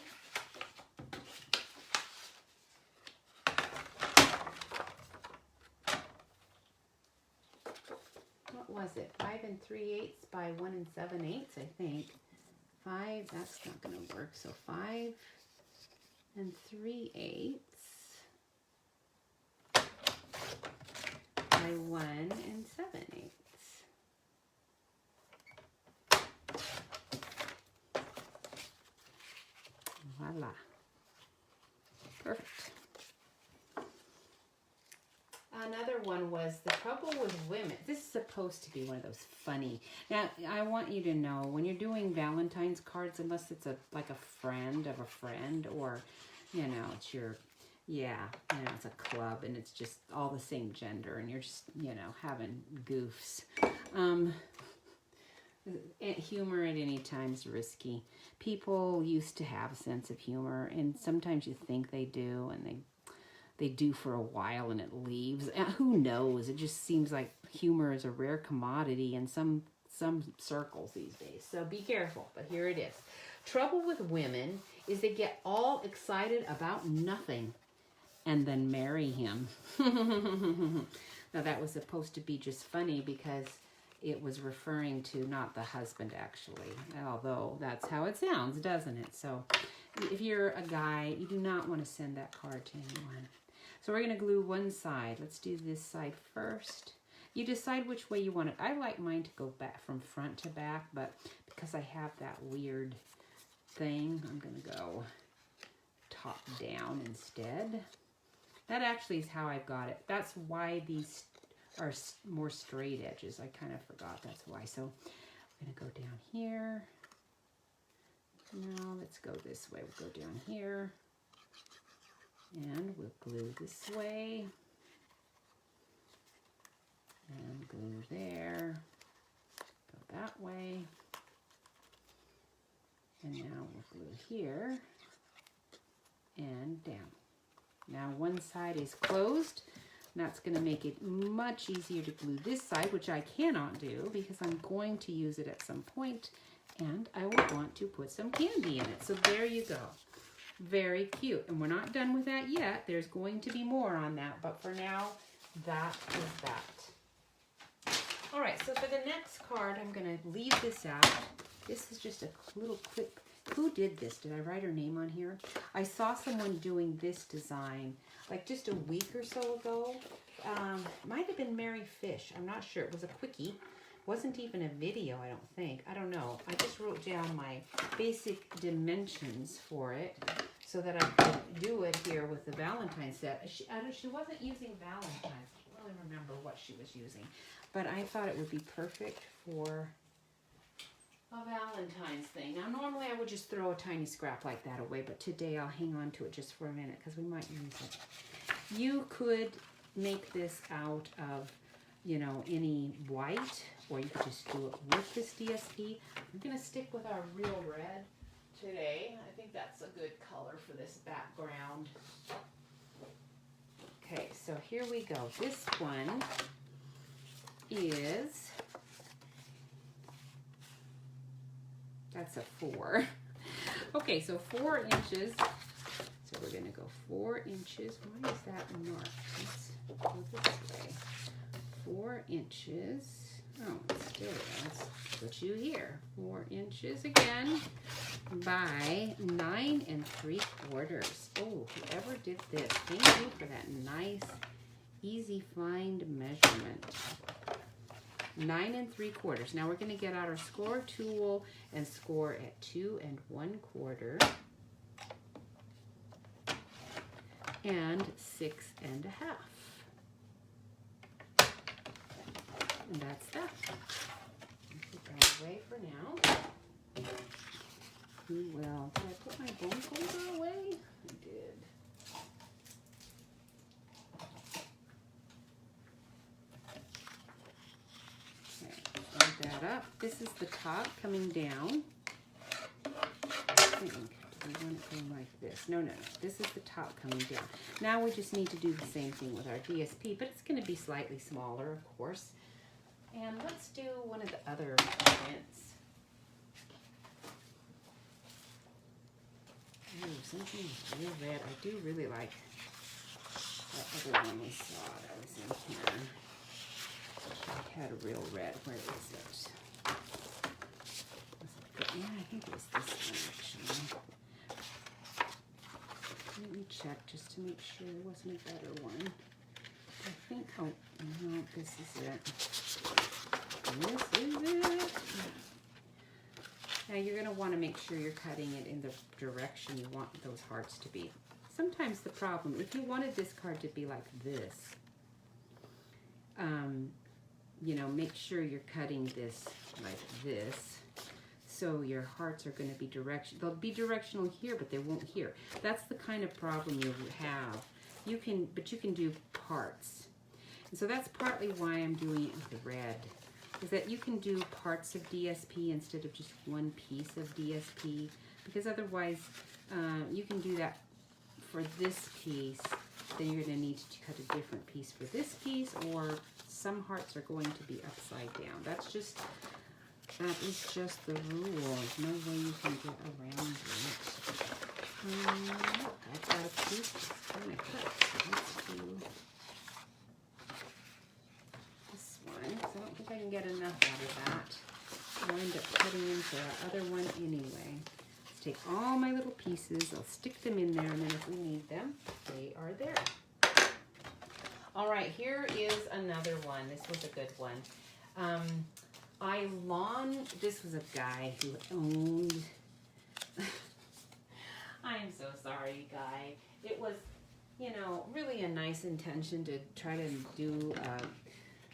what was it? 5 3/8 by 1 7/8, I think. 5, that's not going to work. So 5 3/8 by 1 7/8. Voila. Perfect. Another one was the trouble with women. This is supposed to be one of those funny. Now, I want you to know, when you're doing Valentine's cards, unless it's like a friend of a friend, or, you know, it's your, yeah, you know, it's a club and it's just all the same gender and you're just, you know, having goofs. Humor at any time is risky. People used to have a sense of humor, and sometimes you think they do, and they do for a while and it leaves. Who knows? It just seems like humor is a rare commodity in some circles these days. So be careful, but here it is. Trouble with women is they get all excited about nothing and then marry him. Now that was supposed to be just funny because it was referring to not the husband, actually, although that's how it sounds, doesn't it? So if you're a guy, you do not want to send that card to anyone. So we're going to glue one side. Let's do this side first. You decide which way you want it. I like mine to go back from front to back, but because I have that weird thing, I'm going to go top down instead. That actually is how I've got it. That's why these are more straight edges. I kind of forgot that's why. So I'm going to go down here. Now let's go this way. We'll go down here. And we'll glue this way. And glue there. Go that way. And now we'll glue here. And down. Now one side is closed. That's going to make it much easier to glue this side, which I cannot do because I'm going to use it at some point, and I will want to put some candy in it. So there you go. Very cute. And we're not done with that yet. There's going to be more on that, but for now, that is that. All right, so for the next card, I'm going to leave this out. This is just a little quick. Who did this? Did I write her name on here? I saw someone doing this design like just a week or so ago. Might have been Mary Fish. I'm not sure. It was a quickie. Wasn't even a video, I don't think. I don't know. I just wrote down my basic dimensions for it so that I could do it here with the Valentine's set. She wasn't using Valentine's. I don't really remember what she was using. But I thought it would be perfect for a Valentine's thing. Now, normally I would just throw a tiny scrap like that away, but today I'll hang on to it just for a minute because we might use it. You could make this out of, you know, any white, or you could just do it with this DSP. I'm going to stick with our real red today. I think that's a good color for this background. Okay, so here we go. This one is... That's a 4. Okay, so 4 inches. So we're going to go 4 inches. Why is that marked? Let's go this way. 4 inches. Oh, it's still there. Let's put you here. 4 inches again by 9 3/4. Oh, whoever did this, thank you for that nice, easy find measurement. 9 3/4. Now we're going to get out our score tool and score at 2 1/4 and 6 1/2. And that's that. Put that away for now. We will. Did I put my bone folder away? I did. That up. This is the top coming down. I think. Do we want it going like this? No. This is the top coming down. Now we just need to do the same thing with our DSP, but it's going to be slightly smaller, of course. And let's do one of the other prints. Ooh, something real red. I do really like that other one we saw that was in here. I had a real red. Where is it? Yeah, I think it was this one actually. Let me check just to make sure there wasn't a better one. I think, oh, no, this is it. This is it. Now you're going to want to make sure you're cutting it in the direction you want those hearts to be. Sometimes the problem, if you wanted this card to be like this, you know, make sure you're cutting this like this, so your hearts are going to be they'll be directional here, but they won't here. That's the kind of problem you have. But you can do parts. And so that's partly why I'm doing it with the red, is that you can do parts of DSP instead of just one piece of DSP, because otherwise you can do that for this piece, then you're going to need to cut a different piece for this piece, or some hearts are going to be upside down. That is just the rule. There's no way you can get around it. I've got a piece that's kind of cut. So let's do this one, because I don't think I can get enough out of that. I'll end up cutting into the other one anyway. Let's take all my little pieces. I'll stick them in there, and then if we need them, they are there. All right, right, here is another one. This was a good one. This was a guy who owned, I'm so sorry, guy. It was, you know, really a nice intention to try to do a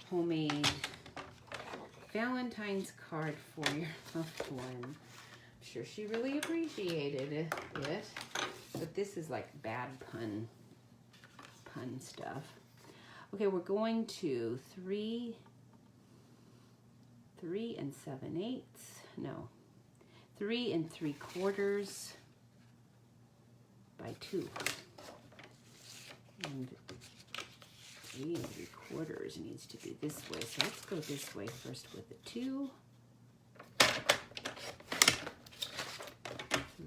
homemade Valentine's card for your loved one. I'm sure she really appreciated it. But this is like bad pun stuff. Okay, we're going to 3 7/8. No, 3 3/4 by 2. And 3 3/4 needs to be this way. So let's go this way first with the 2.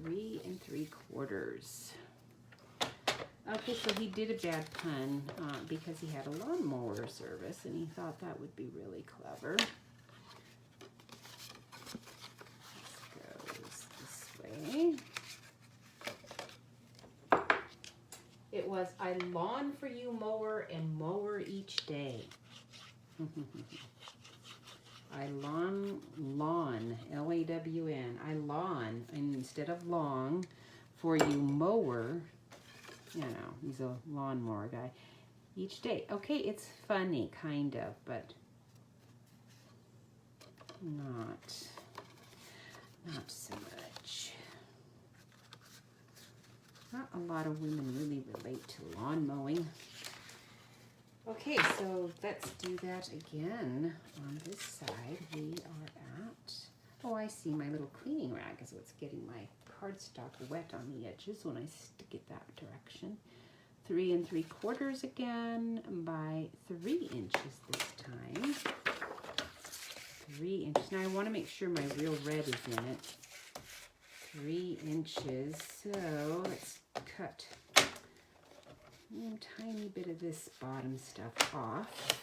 3 3/4. Okay, so he did a bad pun because he had a lawnmower service and he thought that would be really clever. This goes this way. It was, I lawn for you mower and mower each day. I lawn, L-A-W-N. I lawn, and instead of long, for you mower. You know, he's a lawnmower guy. Each day. Okay, it's funny, kind of, but not so much. Not a lot of women really relate to lawn mowing. Okay, so let's do that again. On this side, we are at, oh, I see, my little cleaning rag is what's getting my cardstock wet on the edges when I stick it that direction. 3 3/4 again by 3 inches this time. 3 inches. Now I want to make sure my real red is in it. 3 inches. So let's cut a tiny bit of this bottom stuff off.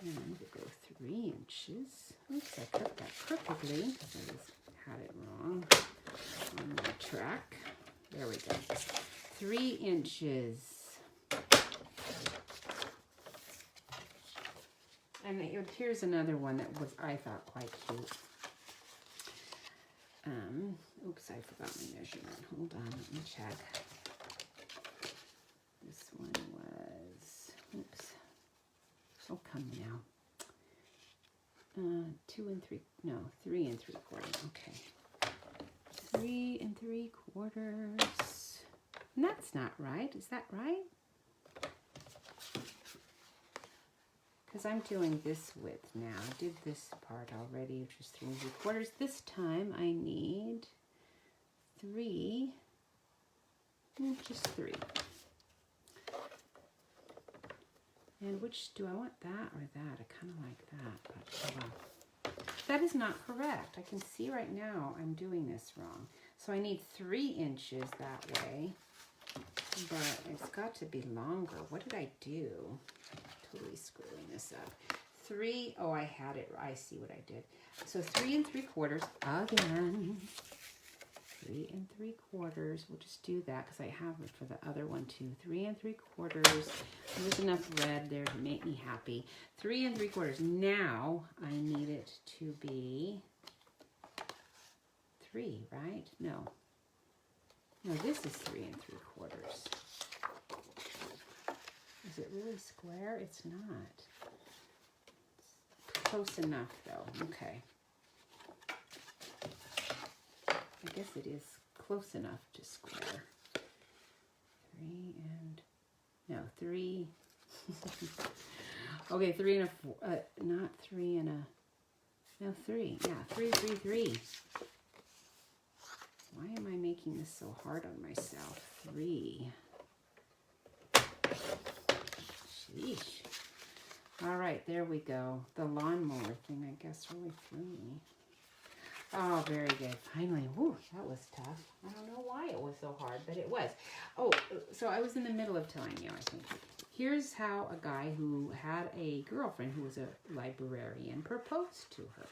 And we'll go 3 inches. Oops, I cut that crookedly because I had it wrong on my track. There we go. 3 inches. And here's another one that was, I thought, quite cute. Oops, I forgot my measurement. Hold on, let me check. This one was, oops. Oh, come now. 3 3/4. Okay. 3 3/4. And that's not right. Is that right? Because I'm doing this width now. I did this part already, which is 3 3/4. This time I need 3, just 3. And which, do I want that or that? I kind of like that, but oh well. That is not correct. I can see right now I'm doing this wrong. So I need 3 inches that way, but it's got to be longer. What did I do? Totally screwing this up. 3, oh, I had it. I see what I did. So 3 3/4 again. 3 3/4. We'll just do that because I have it for the other one too. 3 3/4. There's enough red there to make me happy. 3 3/4. Now I need it to be 3, right? No. No, this is 3 3/4. Is it really square? It's not. It's close enough though. Okay. I guess it is close enough to square. 3. Okay, 3 and a 4. Not 3 and a. No, 3. Yeah, 3 3 3. Why am I making this so hard on myself? 3. Sheesh. All right, there we go. The lawnmower thing, I guess, really threw me. Oh, very good. Finally. Whew, that was tough. I don't know why it was so hard, but it was. Oh, so I was in the middle of telling you, I think. Here's how a guy who had a girlfriend who was a librarian proposed to her.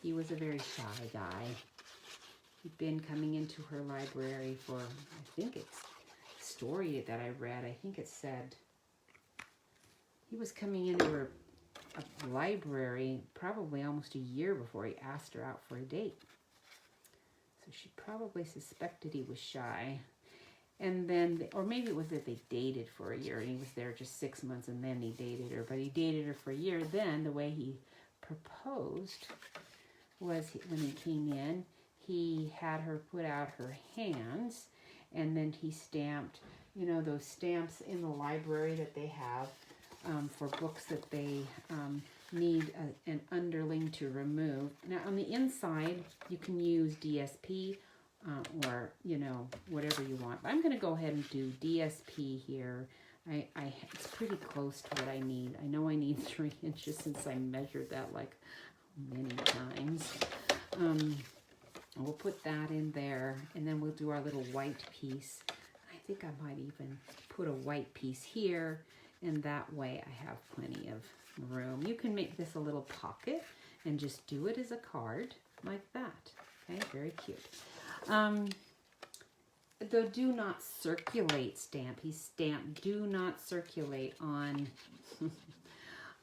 He was a very shy guy. He'd been coming into her library for, I think it's story that I read. I think it said he was coming into a library probably almost a year before he asked her out for a date. So she probably suspected he was shy. And then, or maybe it was that they dated for a year and he was there just 6 months and then he dated her. But he dated her for a year. Then the way he proposed was when he came in, he had her put out her hands and then he stamped, you know, those stamps in the library that they have for books that they need an underling to remove. Now on the inside, you can use DSP or, you know, whatever you want. I'm going to go ahead and do DSP here. It's pretty close to what I need. I know I need 3 inches since I measured that like many times. We'll put that in there, and then we'll do our little white piece. I think I might even put a white piece here, and that way I have plenty of room. You can make this a little pocket and just do it as a card like that. Okay, very cute. The do not circulate stamp. He stamped do not circulate on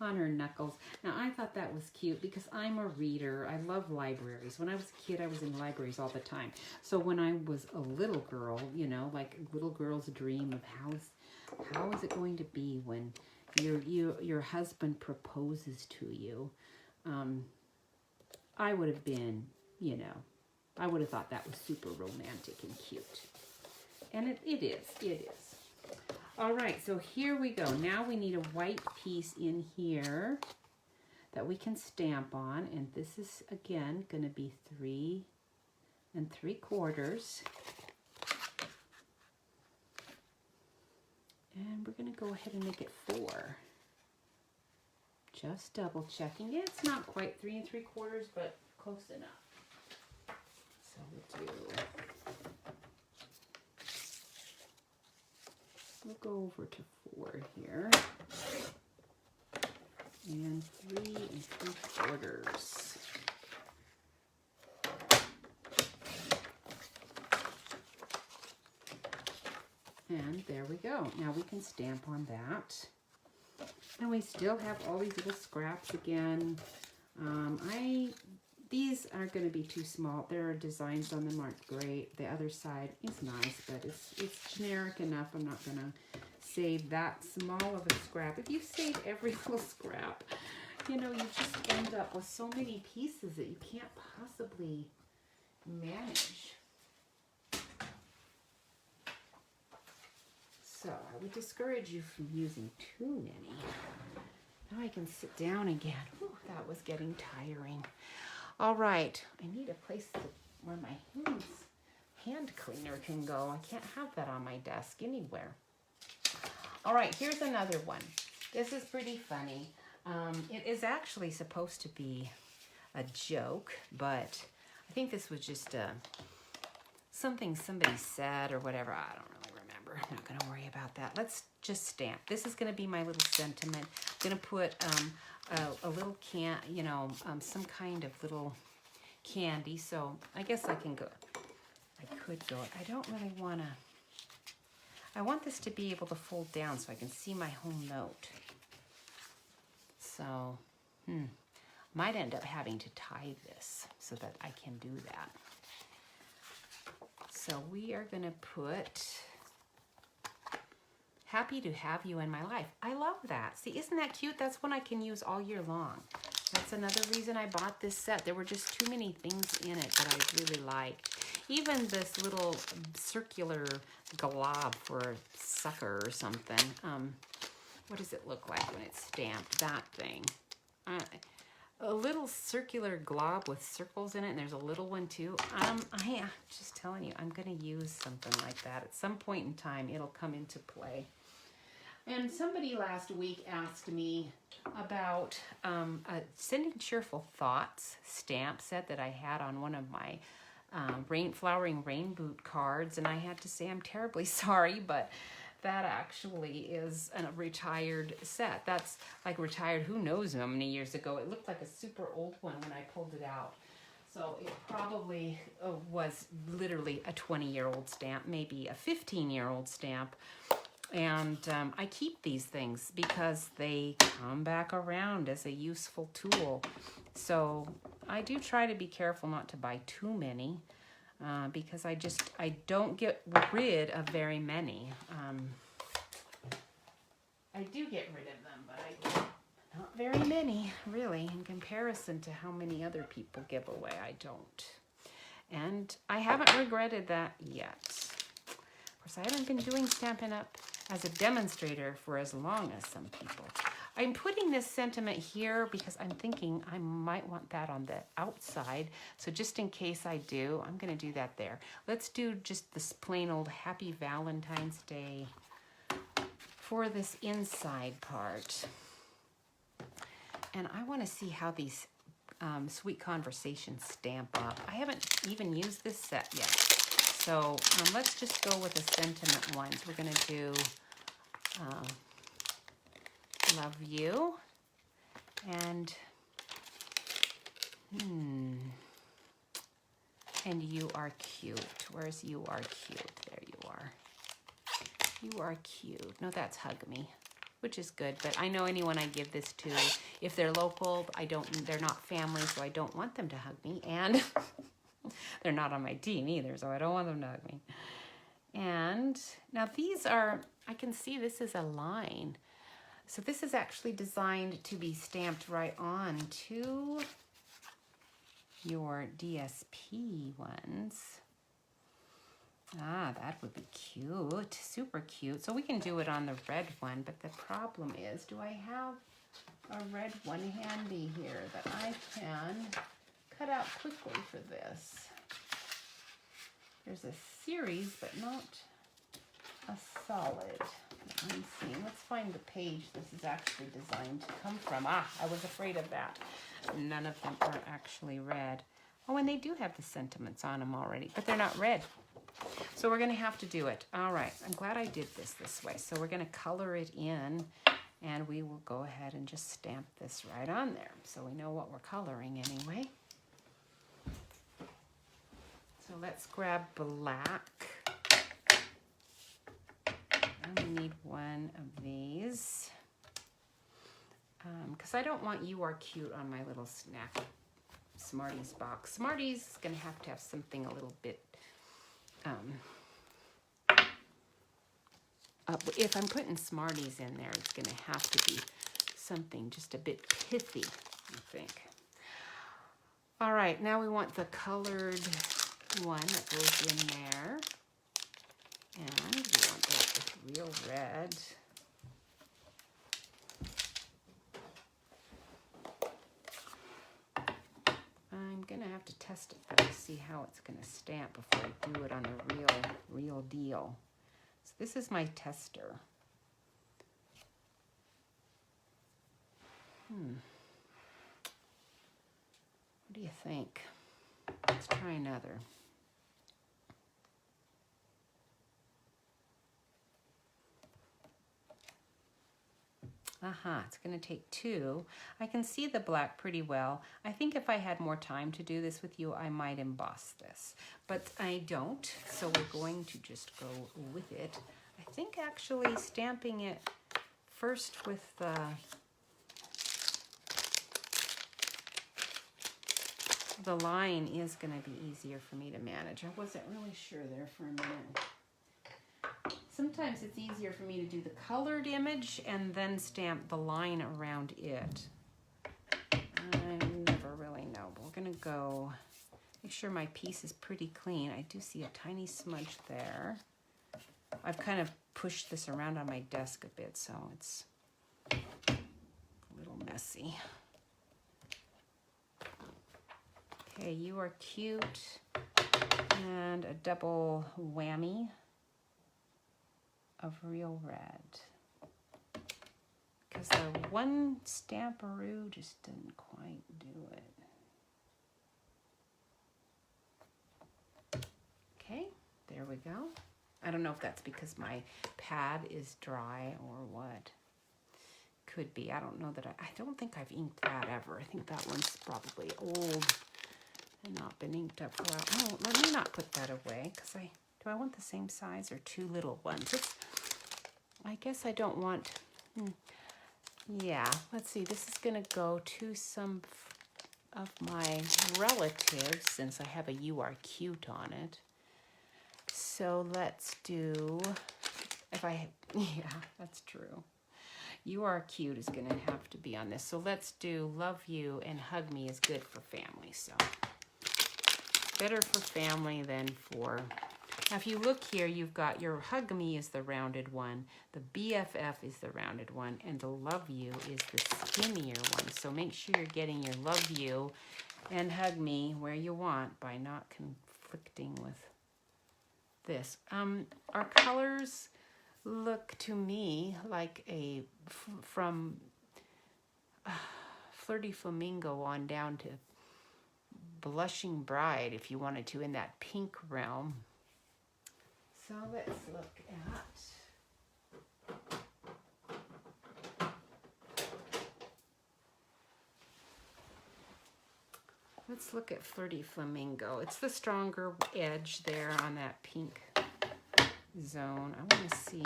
on her knuckles. Now I thought that was cute because I'm a reader. I love libraries. When I was a kid, I was in libraries all the time. So when I was a little girl, you know, like little girl's dream of how is it going to be when your husband proposes to you? I would have been, you know, I would have thought that was super romantic and cute. And it is. All right, so here we go. Now we need a white piece in here that we can stamp on. And this is, again, going to be 3 3/4. And we're going to go ahead and make it 4. Just double checking. Yeah, it's not quite 3 3/4, but close enough. So we'll go over to 4 here. And 3 3/4. And there we go. Now we can stamp on that. And we still have all these little scraps again. These aren't going to be too small. Their designs on them aren't great. The other side is nice, but it's generic enough. I'm not going to save that small of a scrap. If you save every little scrap, you know, you just end up with so many pieces that you can't possibly manage. So I would discourage you from using too many. Now I can sit down again. Whew, that was getting tiring. All right, I need a place where my hand cleaner can go. I can't have that on my desk anywhere. All right, here's another one. This is pretty funny. It is actually supposed to be a joke, but I think this was just something somebody said or whatever. I don't really remember. I'm not going to worry about that. Let's just stamp. This is going to be my little sentiment. I'm going to put a little some kind of little candy. So I guess I can go. I could go. I don't really want to. I want this to be able to fold down so I can see my whole note. So, might end up having to tie this so that I can do that. So we are going to put happy to have you in my life. I love that. See, isn't that cute? That's one I can use all year long. That's another reason I bought this set. There were just too many things in it that I really liked. Even this little circular glob for a sucker or something. What does it look like when it's stamped? That thing. A little circular glob with circles in it, and there's a little one too. I'm just telling you, I'm going to use something like that. At some point in time, it'll come into play. And somebody last week asked me about a Sending Cheerful Thoughts stamp set that I had on one of my flowering rain boot cards, and I had to say I'm terribly sorry, but that actually is a retired set. That's like retired who knows how many years ago. It looked like a super old one when I pulled it out. So it probably was literally a 20-year-old stamp, maybe a 15-year-old stamp. And I keep these things because they come back around as a useful tool. So I do try to be careful not to buy too many because I don't get rid of very many. I do get rid of them, but not very many, really, in comparison to how many other people give away. I don't. And I haven't regretted that yet. Of course, I haven't been doing Stampin' Up! As a demonstrator for as long as some people. I'm putting this sentiment here because I'm thinking I might want that on the outside. So just in case I do, I'm going to do that there. Let's do just this plain old Happy Valentine's Day for this inside part. And I want to see how these Sweet Conversations stamp up. I haven't even used this set yet. So let's just go with the sentiment ones. We're going to do Love You and and You Are Cute. Where's You Are Cute? There you are. You Are Cute. No, that's Hug Me, which is good. But I know anyone I give this to, if they're local, they're not family, so I don't want them to hug me. And they're not on my team either, so I don't want them to hug me. And now these are, I can see this is a line. So this is actually designed to be stamped right on to your DSP ones. Ah, that would be cute, super cute. So we can do it on the red one, but the problem is, do I have a red one handy here that I can cut out quickly for this? There's a series, but not a solid. I'm seeing. Let's find the page this is actually designed to come from. Ah, I was afraid of that. None of them are actually red. Oh, and they do have the sentiments on them already, but they're not red. So we're going to have to do it. All right, I'm glad I did this way. So we're going to color it in, and we will go ahead and just stamp this right on there so we know what we're coloring anyway. So let's grab black. I only need one of these because I don't want You Are Cute on my little snack Smarties box. Smarties is going to have something a little bit, if I'm putting Smarties in there, it's going to have to be something just a bit pithy, I think. All right, now we want the colored one that goes in there. And we want that with real red. I'm going to have to test it though to see how it's going to stamp before I do it on the real deal. So this is my tester. What do you think? Let's try another. It's going to take two. I can see the black pretty well. I think if I had more time to do this with you, I might emboss this. But I don't, so we're going to just go with it. I think actually stamping it first with the line is going to be easier for me to manage. I wasn't really sure there for a minute. Sometimes it's easier for me to do the colored image and then stamp the line around it. I never really know, but we're gonna go, make sure my piece is pretty clean. I do see a tiny smudge there. I've kind of pushed this around on my desk a bit, so it's a little messy. Okay, You Are Cute, and a double whammy of real red. Because the one stamperoo just didn't quite do it. Okay, there we go. I don't know if that's because my pad is dry or what. Could be. I don't know that I don't think I've inked that ever. I think that one's probably old. and not been inked up for a while. Oh, let me not put that away, because do I want the same size or two little ones? I guess I don't want, yeah, let's see, this is gonna go to some of my relatives since I have a You Are Cute on it. So let's do, yeah, that's true. You Are Cute is gonna have to be on this. So let's do Love You and Hug Me is good for family. So better for family than for, now if you look here, you've got your Hug Me is the rounded one, the BFF is the rounded one, and the Love You is the skinnier one. So make sure you're getting your Love You and Hug Me where you want by not conflicting with this. Our colors look to me like from Flirty Flamingo on down to Blushing Bride, if you wanted to, in that pink realm. So let's look at Flirty Flamingo. It's the stronger edge there on that pink zone. I want to see.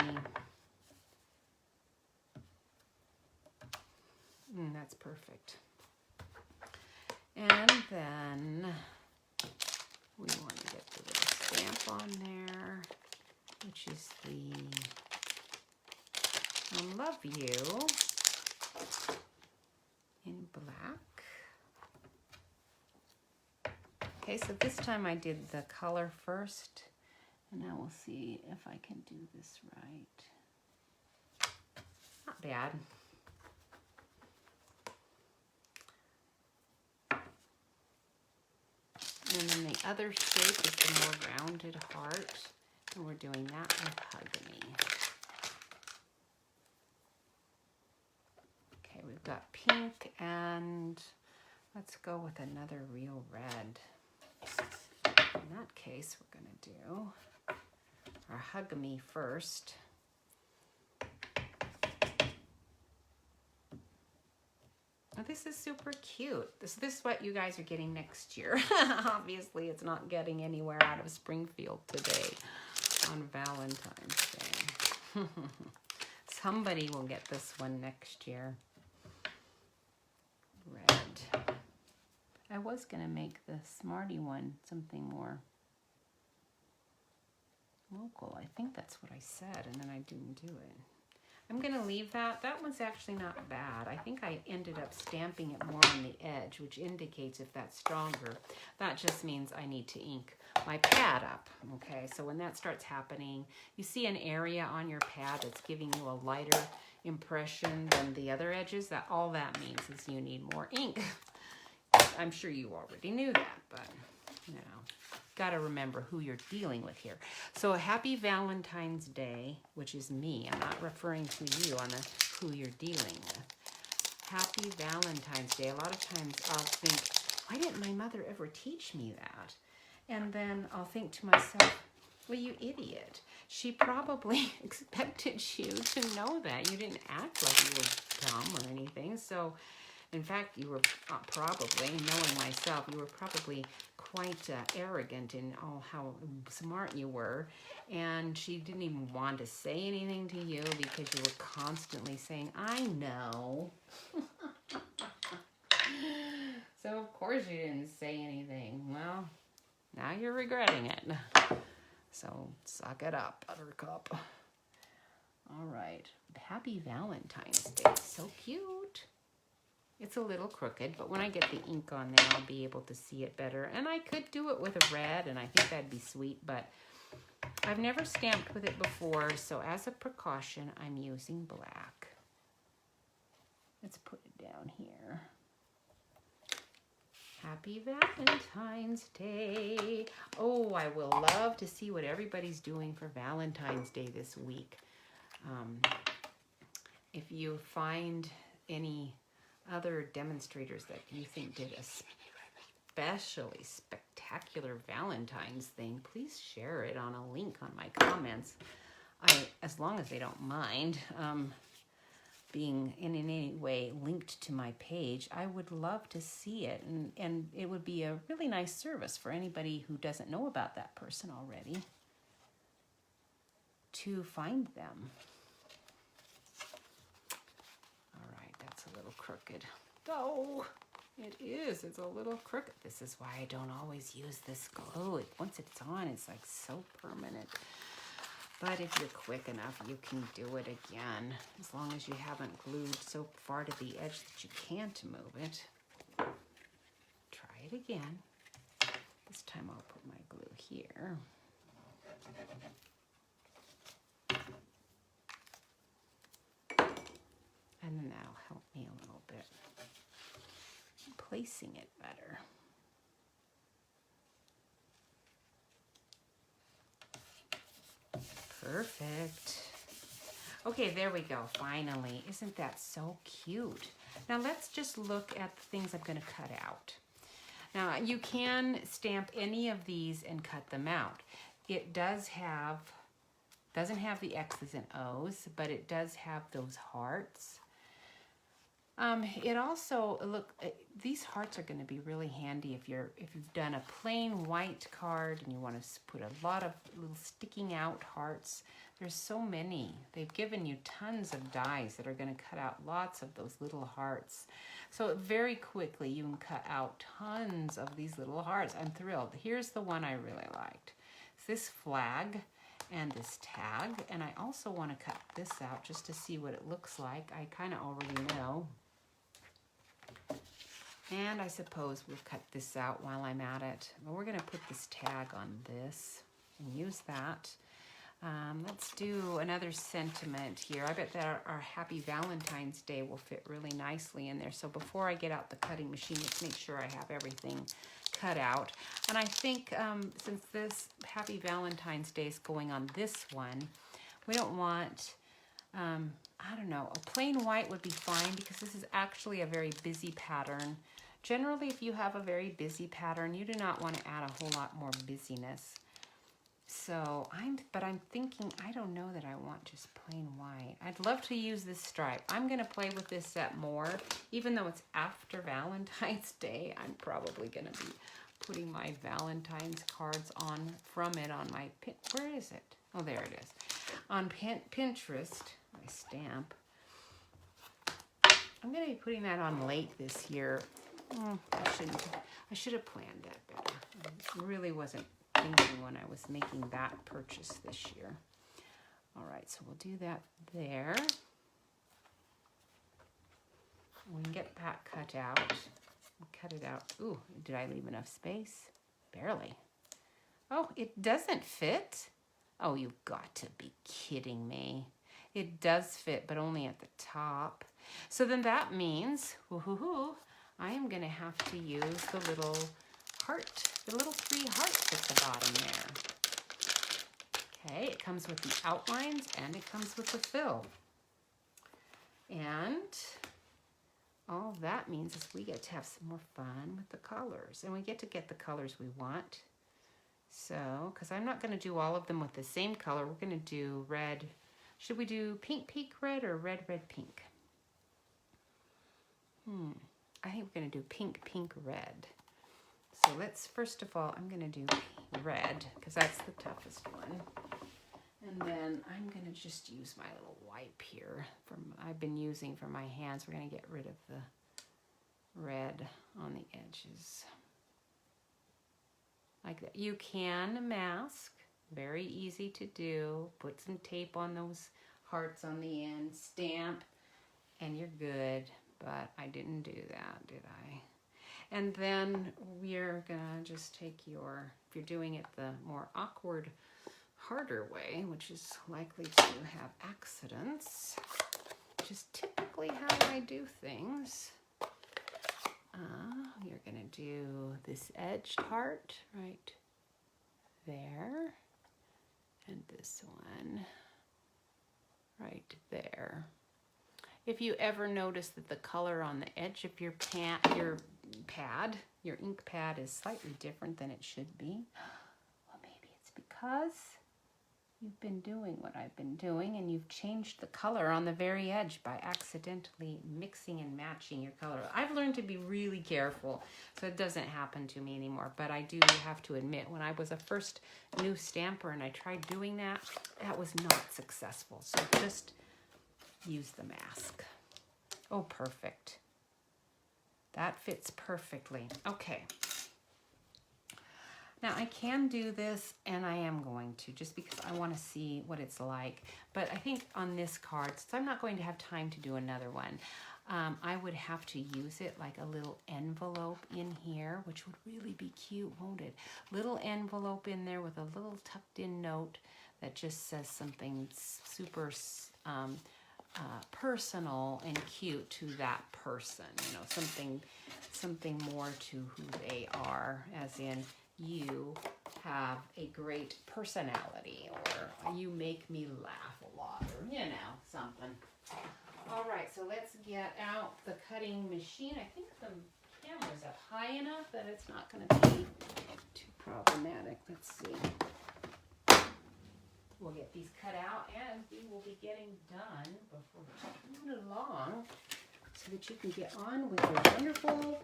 That's perfect. And then we want to get the little stamp on there, which is the I Love You in black. Okay, so this time I did the color first, and now we'll see if I can do this right. Not bad. And then the other shape is the more rounded heart, and we're doing that with Hug Me. Okay, we've got pink, and let's go with another real red. In that case, we're going to do our Hug Me first. Oh, this is super cute. This is what you guys are getting next year. Obviously, it's not getting anywhere out of Springfield today on Valentine's Day. Somebody will get this one next year. Red. I was going to make the Smartie one something more local. I think that's what I said, and then I didn't do it. I'm going to leave that. That one's actually not bad. I think I ended up stamping it more on the edge, which indicates if that's stronger. That just means I need to ink my pad up. Okay, so when that starts happening, you see an area on your pad that's giving you a lighter impression than the other edges. That all that means is you need more ink. I'm sure you already knew that, but you know, got to remember who you're dealing with here. So a happy Valentine's Day, which is me. I'm not referring to you on who you're dealing with. Happy Valentine's Day. A lot of times I'll think, why didn't my mother ever teach me that? And then I'll think to myself, well, you idiot. She probably expected you to know that. You didn't act like you were dumb or anything. So in fact, you were probably, knowing myself, you were probably quite arrogant in how smart you were. And she didn't even want to say anything to you because you were constantly saying, I know. So of course you didn't say anything. Well, now you're regretting it. So suck it up, Buttercup. All right. Happy Valentine's Day. So cute. It's a little crooked, but when I get the ink on there, I'll be able to see it better. And I could do it with a red, and I think that'd be sweet, but I've never stamped with it before, so as a precaution, I'm using black. Let's put it down here. Happy Valentine's Day. Oh, I will love to see what everybody's doing for Valentine's Day this week. If you find any other demonstrators that you think did a especially spectacular Valentine's thing, please share it on a link on my comments. As long as they don't mind. being in any way linked to my page, I would love to see it. And it would be a really nice service for anybody who doesn't know about that person already to find them. All right, that's a little crooked. Oh, it is. It's a little crooked. This is why I don't always use this glue. Once it's on, it's like so permanent. But if you're quick enough, you can do it again, as long as you haven't glued so far to the edge that you can't move it. Try it again. This time I'll put my glue here. And then that'll help me a little bit in placing it better. Perfect. Okay, there we go, finally. Isn't that so cute? Now let's just look at the things I'm gonna cut out. Now you can stamp any of these and cut them out. It doesn't have the X's and O's, but it does have those hearts. It also, these hearts are going to be really handy if you've done a plain white card and you want to put a lot of little sticking out hearts. There's so many. They've given you tons of dies that are going to cut out lots of those little hearts. So very quickly you can cut out tons of these little hearts. I'm thrilled. Here's the one I really liked. It's this flag and this tag, and I also want to cut this out just to see what it looks like. I kind of already know. And I suppose we'll cut this out while I'm at it. But we're going to put this tag on this and use that. Let's do another sentiment here. I bet that our Happy Valentine's Day will fit really nicely in there. So before I get out the cutting machine, let's make sure I have everything cut out. And I think since this Happy Valentine's Day is going on this one, we don't want... I don't know, a plain white would be fine because this is actually a very busy pattern. Generally, if you have a very busy pattern, you do not want to add a whole lot more busyness. So, but I'm thinking, I don't know that I want just plain white. I'd love to use this stripe. I'm going to play with this set more. Even though it's after Valentine's Day, I'm probably going to be putting my Valentine's cards from it on my, where is it? Oh, there it is. On Pinterest, my stamp. I'm going to be putting that on late this year. I should have planned that better. I really wasn't thinking when I was making that purchase this year. All right, so we'll do that there. We can get that cut out. Cut it out. Ooh, did I leave enough space? Barely. Oh, it doesn't fit. Oh, you've got to be kidding me. It does fit, but only at the top. So then that means, I am going to have to use the little heart, the little 3 hearts at the bottom there. Okay, it comes with the outlines and it comes with the fill. And all that means is we get to have some more fun with the colors. And we get to get the colors we want. So, because I'm not going to do all of them with the same color, we're going to do red. Should we do pink, pink, red, or red, red, pink? I think we're going to do pink, pink, red. So let's, first of all, I'm going to do red, because that's the toughest one. And then I'm going to just use my little wipe here I've been using for my hands. We're going to get rid of the red on the edges. Like that. You can mask, very easy to do. Put some tape on those hearts on the end, stamp, and you're good. But I didn't do that, did I? And then we're gonna just take if you're doing it the more awkward, harder way, which is likely to have accidents, which is typically how I do things. You're gonna do this edged heart right there, and this one right there. If you ever notice that the color on the edge of your ink pad is slightly different than it should be, well, maybe it's because you've been doing what I've been doing, and you've changed the color on the very edge by accidentally mixing and matching your color. I've learned to be really careful so it doesn't happen to me anymore, but I do have to admit, when I was a first new stamper and I tried doing that, that was not successful. So just use the mask. Oh, perfect. That fits perfectly. Okay. Now I can do this, and I am going to, just because I want to see what it's like. But I think on this card, since I'm not going to have time to do another one, I would have to use it like a little envelope in here, which would really be cute, won't it? Little envelope in there with a little tucked in note that just says something super personal and cute to that person. You know, something more to who they are, as in, you have a great personality, or you make me laugh a lot, or you know, something. All right, so let's get out the cutting machine. I think the camera's up high enough that it's not going to be too problematic. Let's see. We'll get these cut out, and we will be getting done before too long, so that you can get on with your wonderful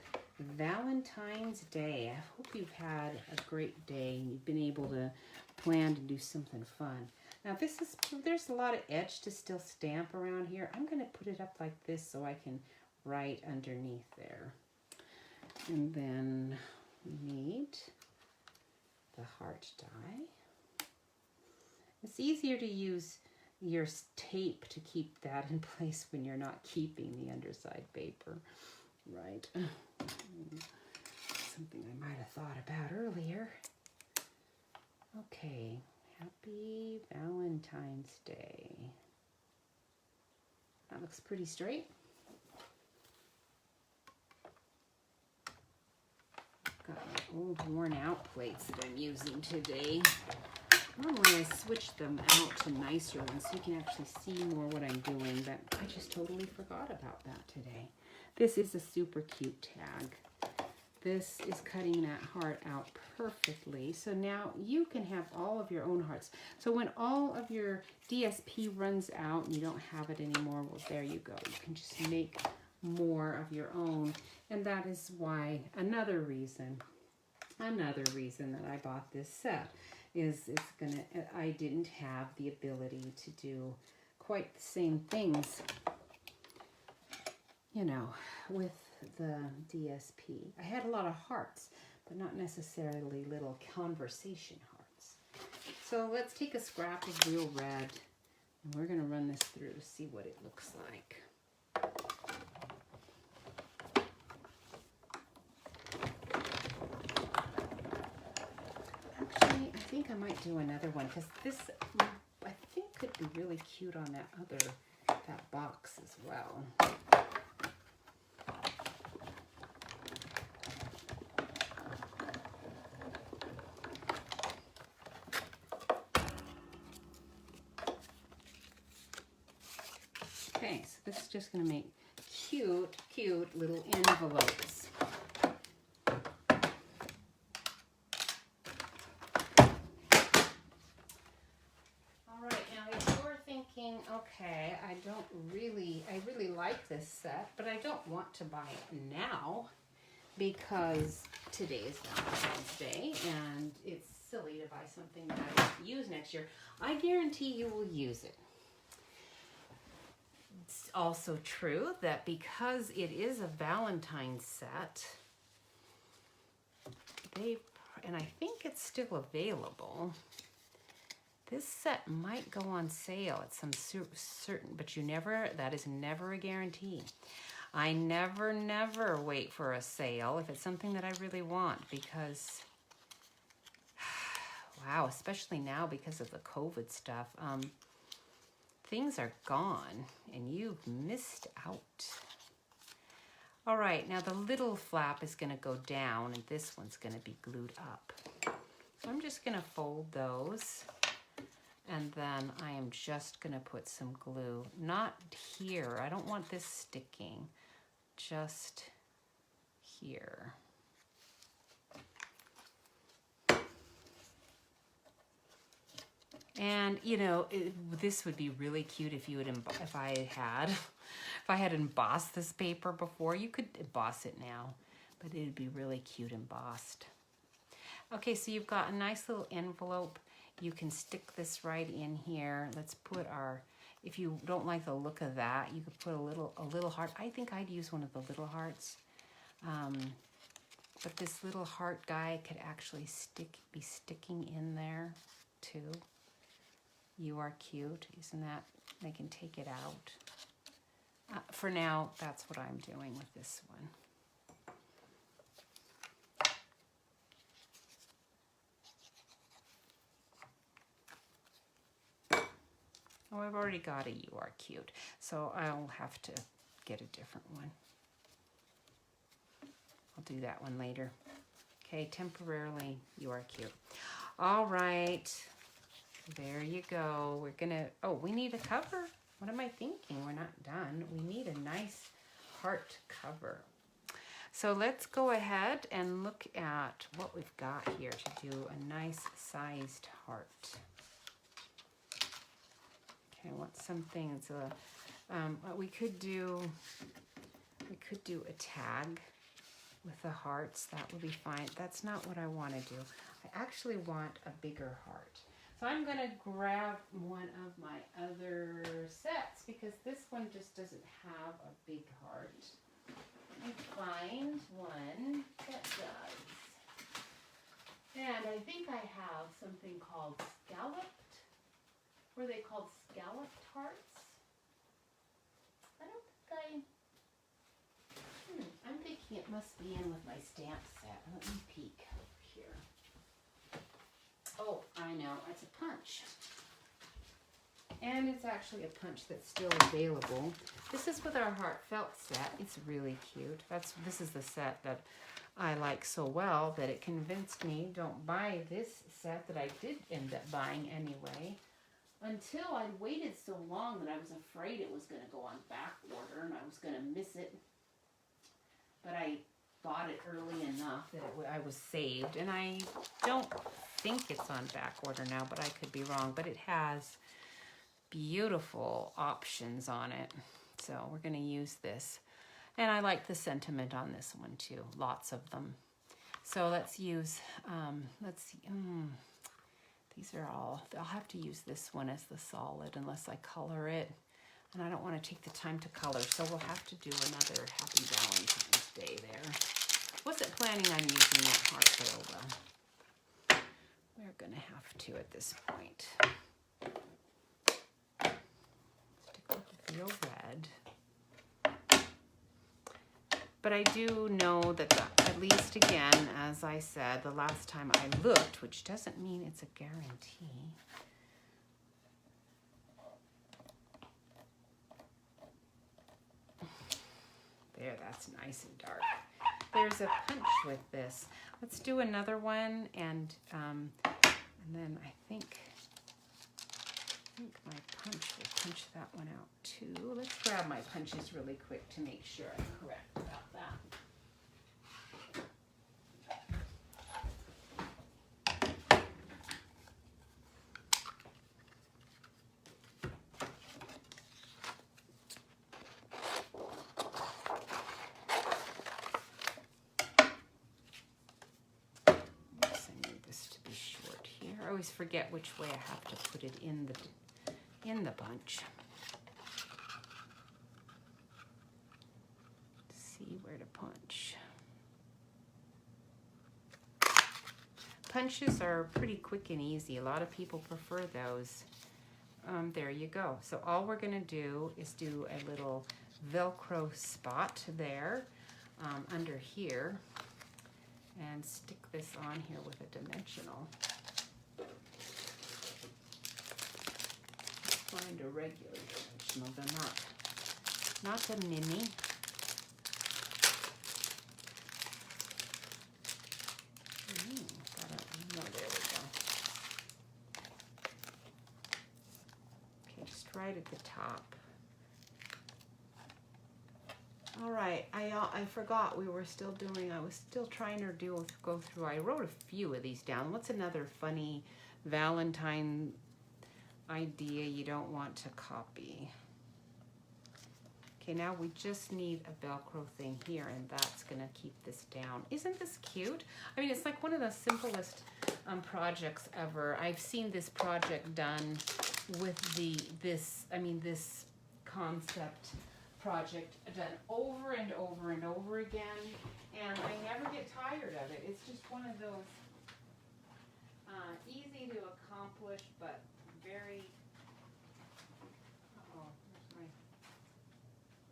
Valentine's Day. I hope you've had a great day and you've been able to plan to do something fun. Now there's a lot of edge to still stamp around here. I'm going to put it up like this so I can write underneath there. And then we need the heart die. It's easier to use your tape to keep that in place when you're not keeping the underside paper. Right. Something I might have thought about earlier. Okay. Happy Valentine's Day. That looks pretty straight. Got my old worn out plates that I'm using today. Normally I switch them out to nicer ones so you can actually see more what I'm doing, but I just totally forgot about that today. This is a super cute tag. This is cutting that heart out perfectly. So now you can have all of your own hearts. So when all of your DSP runs out and you don't have it anymore, well, there you go. You can just make more of your own. And that is why another reason that I bought this set is I didn't have the ability to do quite the same things, you know, with the DSP. I had a lot of hearts, but not necessarily little conversation hearts. So let's take a scrap of real red, and we're going to run this through to see what it looks like. Actually, I think I might do another one, because this, I think, could be really cute on that box as well. Okay, so this is just going to make cute, cute little envelopes. All right, now if you're thinking, okay, I really like this set, but I don't want to buy it now because today is Valentine's Day and it's silly to buy something that I won't use next year. I guarantee you will use it. It's also true that because it is a Valentine's set, and I think it's still available, this set might go on sale at some certain, but that is never a guarantee. I never wait for a sale if it's something that I really want, because, wow, especially now because of the COVID stuff, things are gone and you've missed out. All right, now the little flap is going to go down and this one's going to be glued up. So I'm just going to fold those, and then I am just going to put some glue, not here. I don't want this sticking, just here. And you know, this would be really cute if you would if I had embossed this paper before. You could emboss it now, but it'd be really cute embossed. Okay, so you've got a nice little envelope. You can stick this right in here. Let's put our, if you don't like the look of that, you could put a little heart. I think I'd use one of the little hearts. But this little heart guy could actually be sticking in there too. You are cute. Isn't that? They can take it out. For now, that's what I'm doing with this one. Oh, I've already got a You Are Cute, so I'll have to get a different one. I'll do that one later. Okay, temporarily, You Are Cute. All right, there you go. We're gonna, oh, we need a cover. What am I thinking? We're not done. We need a nice heart cover. So let's go ahead and look at what we've got here to do a nice sized heart. Okay, I want something that's we could do a tag with the hearts. That would be fine. That's not what I want to do. I actually want a bigger heart. So I'm going to grab one of my other sets because this one just doesn't have a big heart. And find one that does. And I think I have something called Scalloped. Were they called Scalloped Hearts? I don't think I'm thinking it must be in with my stamp set. Let me peek here. Oh, I know. It's a punch. And it's actually a punch that's still available. This is with our Heartfelt set. It's really cute. This is the set that I like so well that it convinced me don't buy this set that I did end up buying anyway. Until I'd waited so long that I was afraid it was going to go on back order and I was going to miss it. But I bought it early enough that I was saved. And I don't think it's on back order now, but I could be wrong. But it has beautiful options on it. So we're going to use this. And I like the sentiment on this one too. Lots of them. So let's use, let's see. These are all, I'll have to use this one as the solid unless I color it. And I don't want to take the time to color, so we'll have to do another Happy Valentine's Day there. Wasn't planning on using that heart, but oh well. We're going to have to at this point. Stick with the real red. But I do know that, at least again, as I said, the last time I looked, which doesn't mean it's a guarantee. There, that's nice and dark. There's a punch with this. Let's do another one, and then I think my punch will punch that one out too. Let's grab my punches really quick to make sure I'm correct about that. I need this to be short here. I always forget which way I have to put it in the bunch. See where to punch. Punches are pretty quick and easy. A lot of people prefer those. There you go. So all we're going to do is do a little Velcro spot there under here and stick this on here with a dimensional. Find a regular dimensional, they're not a mini. No, there we go. Okay, just right at the top. All right, I forgot we were still doing, I was still trying to go through, I wrote a few of these down. What's another funny Valentine idea you don't want to copy. Okay, now we just need a Velcro thing here, and that's gonna keep this down. Isn't this cute? I mean, it's like one of the simplest projects ever. I've seen this project done with this concept project done over and over and over again, and I never get tired of it. It's just one of those easy to accomplish, but very,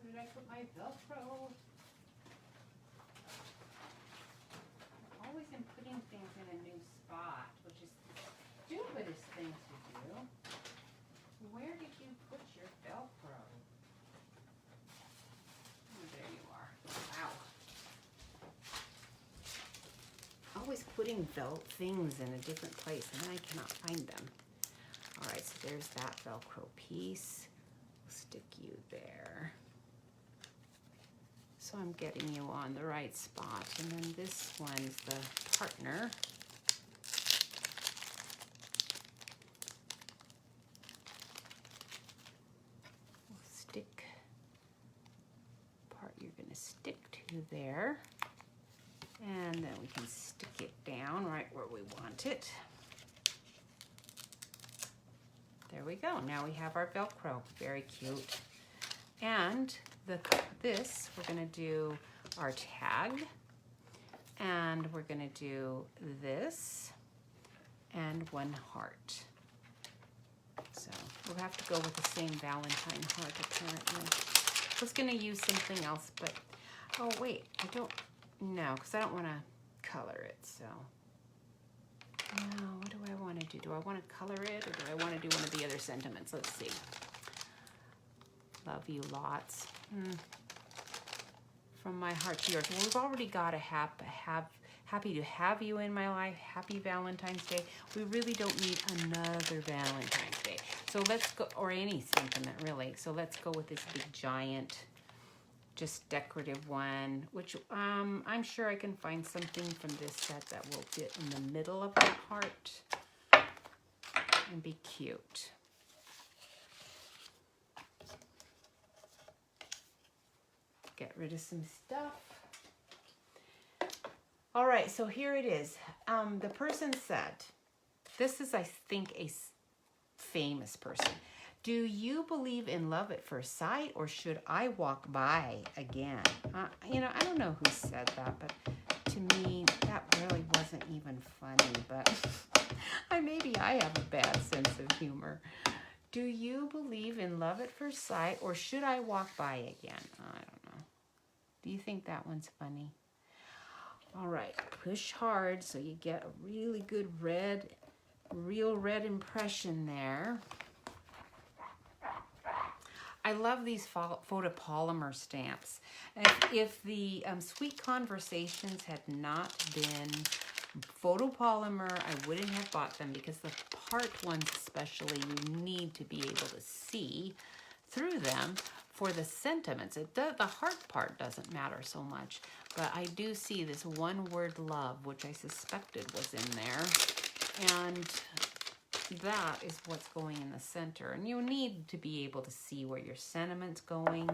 where did I put my Velcro? I always am putting things in a new spot, which is the stupidest thing to do. Where did you put your Velcro? Oh, there you are. Wow. Always putting things in a different place, and then I cannot find them. All right, so there's that Velcro piece. We'll stick you there. So I'm getting you on the right spot. And then this one's the partner. We'll stick part you're going to stick to there. And then we can stick it down right where we want it. There we go. Now we have our Velcro. Very cute. And this, we're going to do our tag. And we're going to do this and one heart. So we'll have to go with the same Valentine heart apparently. I was going to use something else, but oh wait, I don't know, because I don't want to color it. So now what do I want to do? Do I want to color it, or do I want to do one of the other sentiments? Let's see. Love you lots. From my heart to yours. Well, we've already got a happy to have you in my life. Happy Valentine's Day. We really don't need another Valentine's Day. So let's go, or any sentiment really. So let's go with this big giant, just decorative one, which I'm sure I can find something from this set that will fit in the middle of the heart and be cute. Get rid of some stuff. All right, so here it is. The person said, this is, I think, a famous person. Do you believe in love at first sight, or should I walk by again? You know, I don't know who said that, but to me, that really wasn't even funny, but maybe I have a bad sense of humor. Do you believe in love at first sight, or should I walk by again? I don't know. Do you think that one's funny? All right, push hard so you get a really good red, real red impression there. I love these photopolymer stamps. If the Sweet Conversations had not been photopolymer, I wouldn't have bought them, because the part ones especially, you need to be able to see through them for the sentiments. The heart part doesn't matter so much, but I do see this one word love, which I suspected was in there, and that is what's going in the center. And you need to be able to see where your sentiment's going.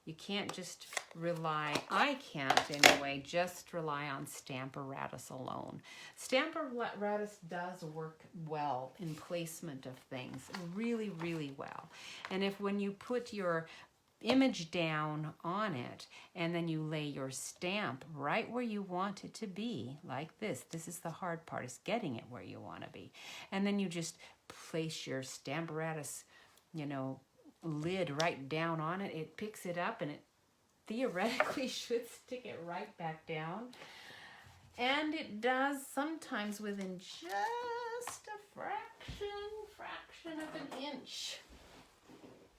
You can't just rely, I can't anyway, just rely on Stamparatus alone. Stamparatus does work well in placement of things, really, really well. And if when you put your image down on it and then you lay your stamp right where you want it to be, like this is the hard part, is getting it where you want to be. And then you just place your Stamparatus, you know, lid right down on it. It picks it up and it theoretically should stick it right back down. And it does sometimes within just a fraction of an inch.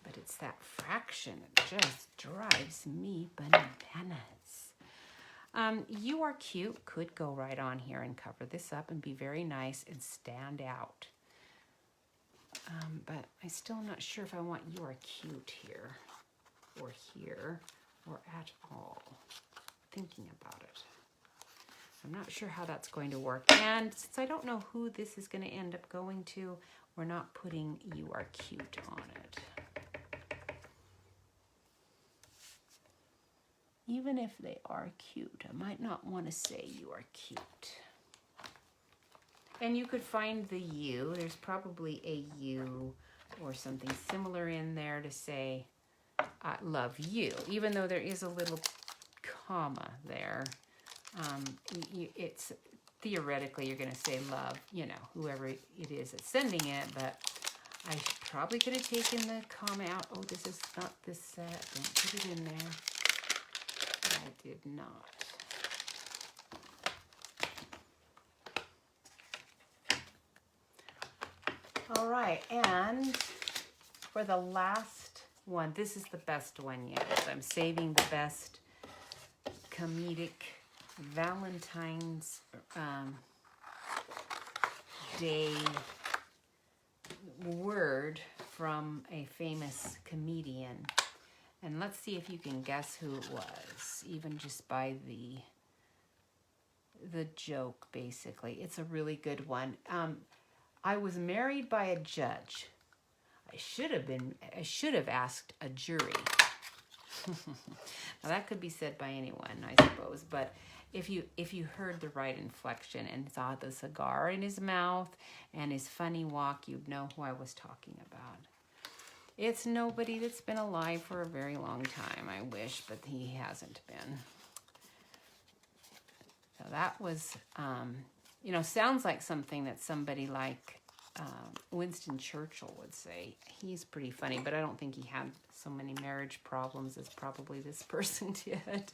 But it's that fraction that just drives me bananas. You Are Cute could go right on here and cover this up and be very nice and stand out. But I'm still not sure if I want You Are Cute here, or at all. Thinking about it. I'm not sure how that's going to work. And since I don't know who this is going to end up going to, we're not putting "You Are Cute" on it. Even if they are cute, I might not want to say "You are cute." And you could find the "you." There's probably a "you" or something similar in there to say "I love you," even though there is a little comma there. It's theoretically you're going to say "love," you know, whoever it is that's sending it, but I probably could have taken the comma out. Oh, this is not this set. Don't put it in there. I did not. All right, and for the last one, this is the best one yet. I'm saving the best comedic Valentine's Day word from a famous comedian. And let's see if you can guess who it was, even just by the joke, basically. It's a really good one. I was married by a judge. I should have asked a jury. Now that could be said by anyone, I suppose, but if you heard the right inflection and saw the cigar in his mouth and his funny walk, you'd know who I was talking about. It's nobody that's been alive for a very long time, I wish, but he hasn't been. So that was, sounds like something that somebody like Winston Churchill would say. He's pretty funny, but I don't think he had so many marriage problems as probably this person did.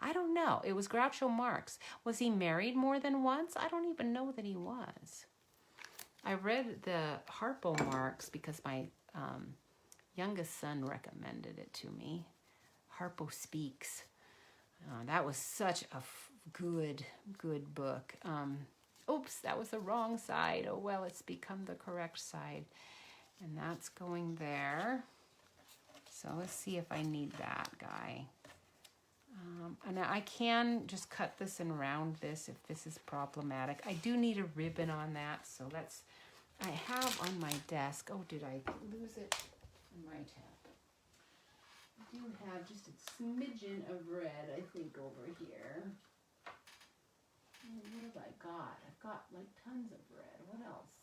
I don't know. It was Groucho Marx. Was he married more than once? I don't even know that he was. I read the Harpo Marx because my youngest son recommended it to me. Harpo Speaks. That was such a good book. Oops, that was the wrong side. Oh, well, it's become the correct side. And that's going there. So let's see if I need that guy. And I can just cut this and round this if this is problematic. I do need a ribbon on that, so I have on my desk, oh, did I lose it? I might have. I do have just a smidgen of red, I think, over here. What have I got? I've got like tons of red. What else?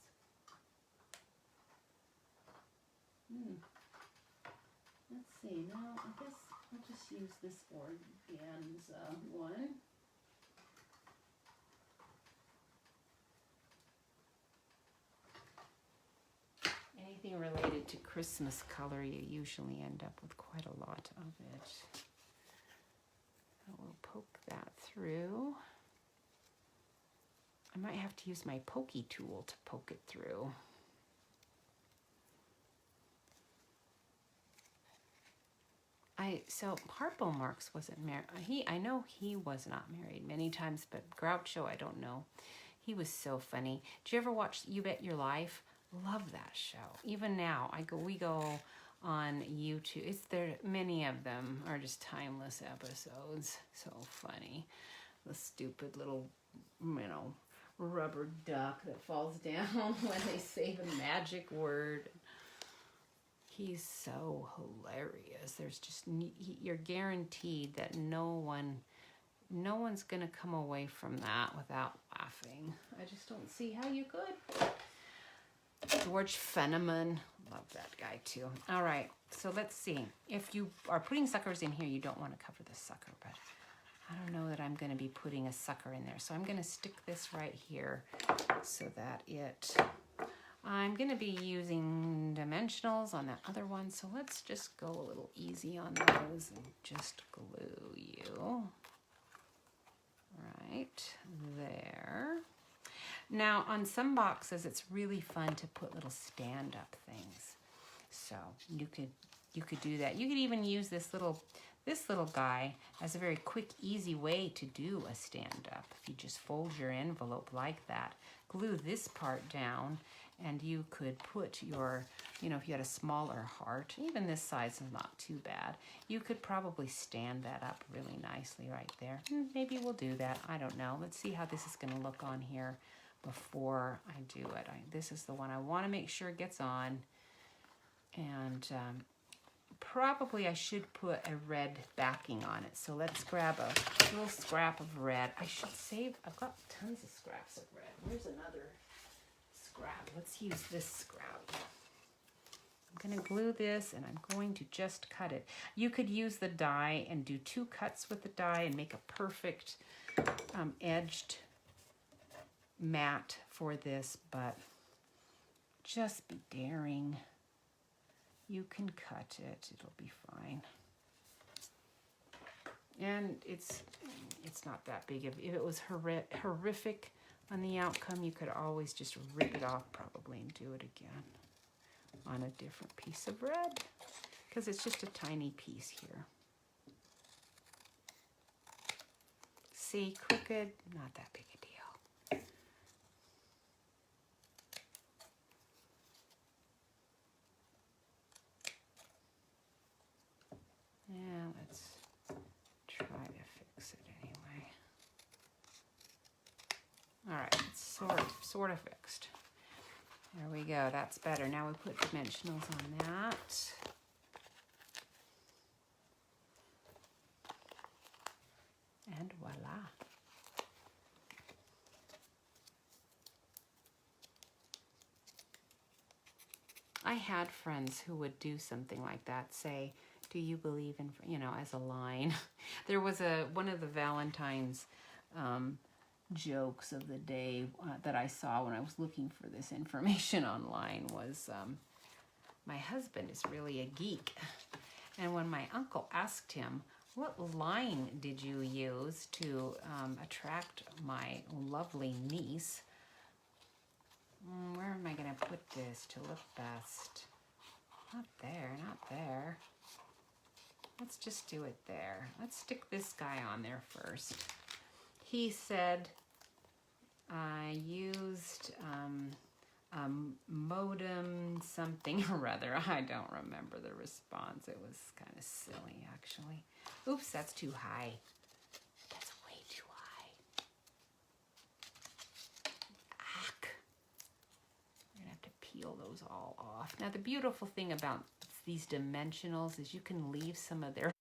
Let's see. Now, I guess I'll just use this organza one. Anything related to Christmas color, you usually end up with quite a lot of it. So we'll poke that through. I might have to use my pokey tool to poke it through. So Harpo Marx wasn't married. I know he was not married many times, but Groucho, I don't know. He was so funny. Did you ever watch You Bet Your Life? Love that show. Even now, we go on YouTube. Many of them are just timeless episodes. So funny. The stupid little, rubber duck that falls down when they say the magic word. He's so hilarious. There's just, you're guaranteed that no one's going to come away from that without laughing. I just don't see how you could. George Fenneman, love that guy too. All right, so let's see. If you are putting suckers in here, you don't want to cover the sucker, but I don't know that I'm going to be putting a sucker in there. So I'm going to stick this right here so that I'm going to be using dimensionals on that other one. So let's just go a little easy on those and just glue you right there. Now on some boxes, it's really fun to put little stand-up things. So you could do that. You could even use this little guy as a very quick, easy way to do a stand-up. If you just fold your envelope like that, glue this part down, And you could put your, if you had a smaller heart, even this size is not too bad, you could probably stand that up really nicely right there. Maybe we'll do that. I don't know. Let's see how this is going to look on here before I do it. This is the one I want to make sure gets on. And probably I should put a red backing on it. So let's grab a little scrap of red. I should save, I've got tons of scraps of red. Where's another scrap? Let's use this scrap. I'm going to glue this and I'm going to just cut it. You could use the die and do 2 cuts with the die and make a perfect edged mat for this, but just be daring. You can cut it, it'll be fine. And it's not that big. If it was horrific on the outcome, you could always just rip it off probably and do it again on a different piece of red, because it's just a tiny piece here. See, crooked, not that big a deal. Yeah, let's try to fix it anyway. All right, it's sort of fixed. There we go, that's better. Now we put dimensionals on that. And voila. I had friends who would do something like that, say, do you believe in, as a line. There was one of the Valentine's jokes of the day that I saw when I was looking for this information online was, my husband is really a geek. And when my uncle asked him, what line did you use to attract my lovely niece? Where am I going to put this to look best? Not there, not there. Let's just do it there. Let's stick this guy on there first. He said, I used modem something or other. I don't remember the response. It was kind of silly, actually. Oops, that's too high. That's way too high. Ack. We're gonna have to peel those all off. Now, the beautiful thing about these dimensionals is you can leave some of their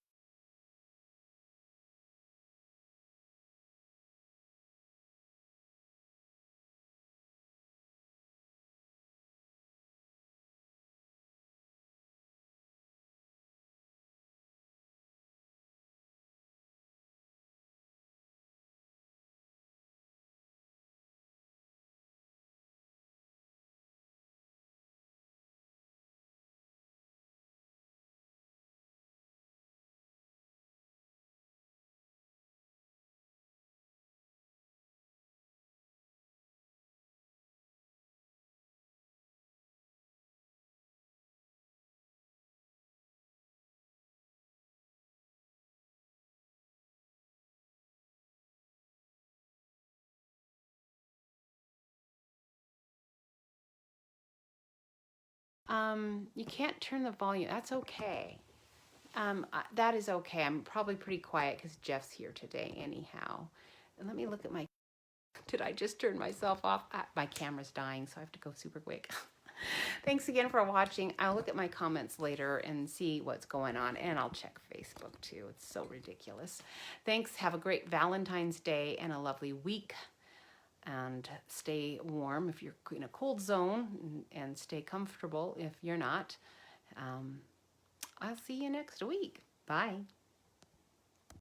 you can't turn the volume. That's okay. That is okay. I'm probably pretty quiet because Jeff's here today anyhow. And let me look at my, did I just turn myself off? My camera's dying, so I have to go super quick. Thanks again for watching. I'll look at my comments later and see what's going on, and I'll check Facebook too. It's so ridiculous. Thanks. Have a great Valentine's Day and a lovely week. And stay warm if you're in a cold zone, and stay comfortable if you're not. I'll see you next week. Bye.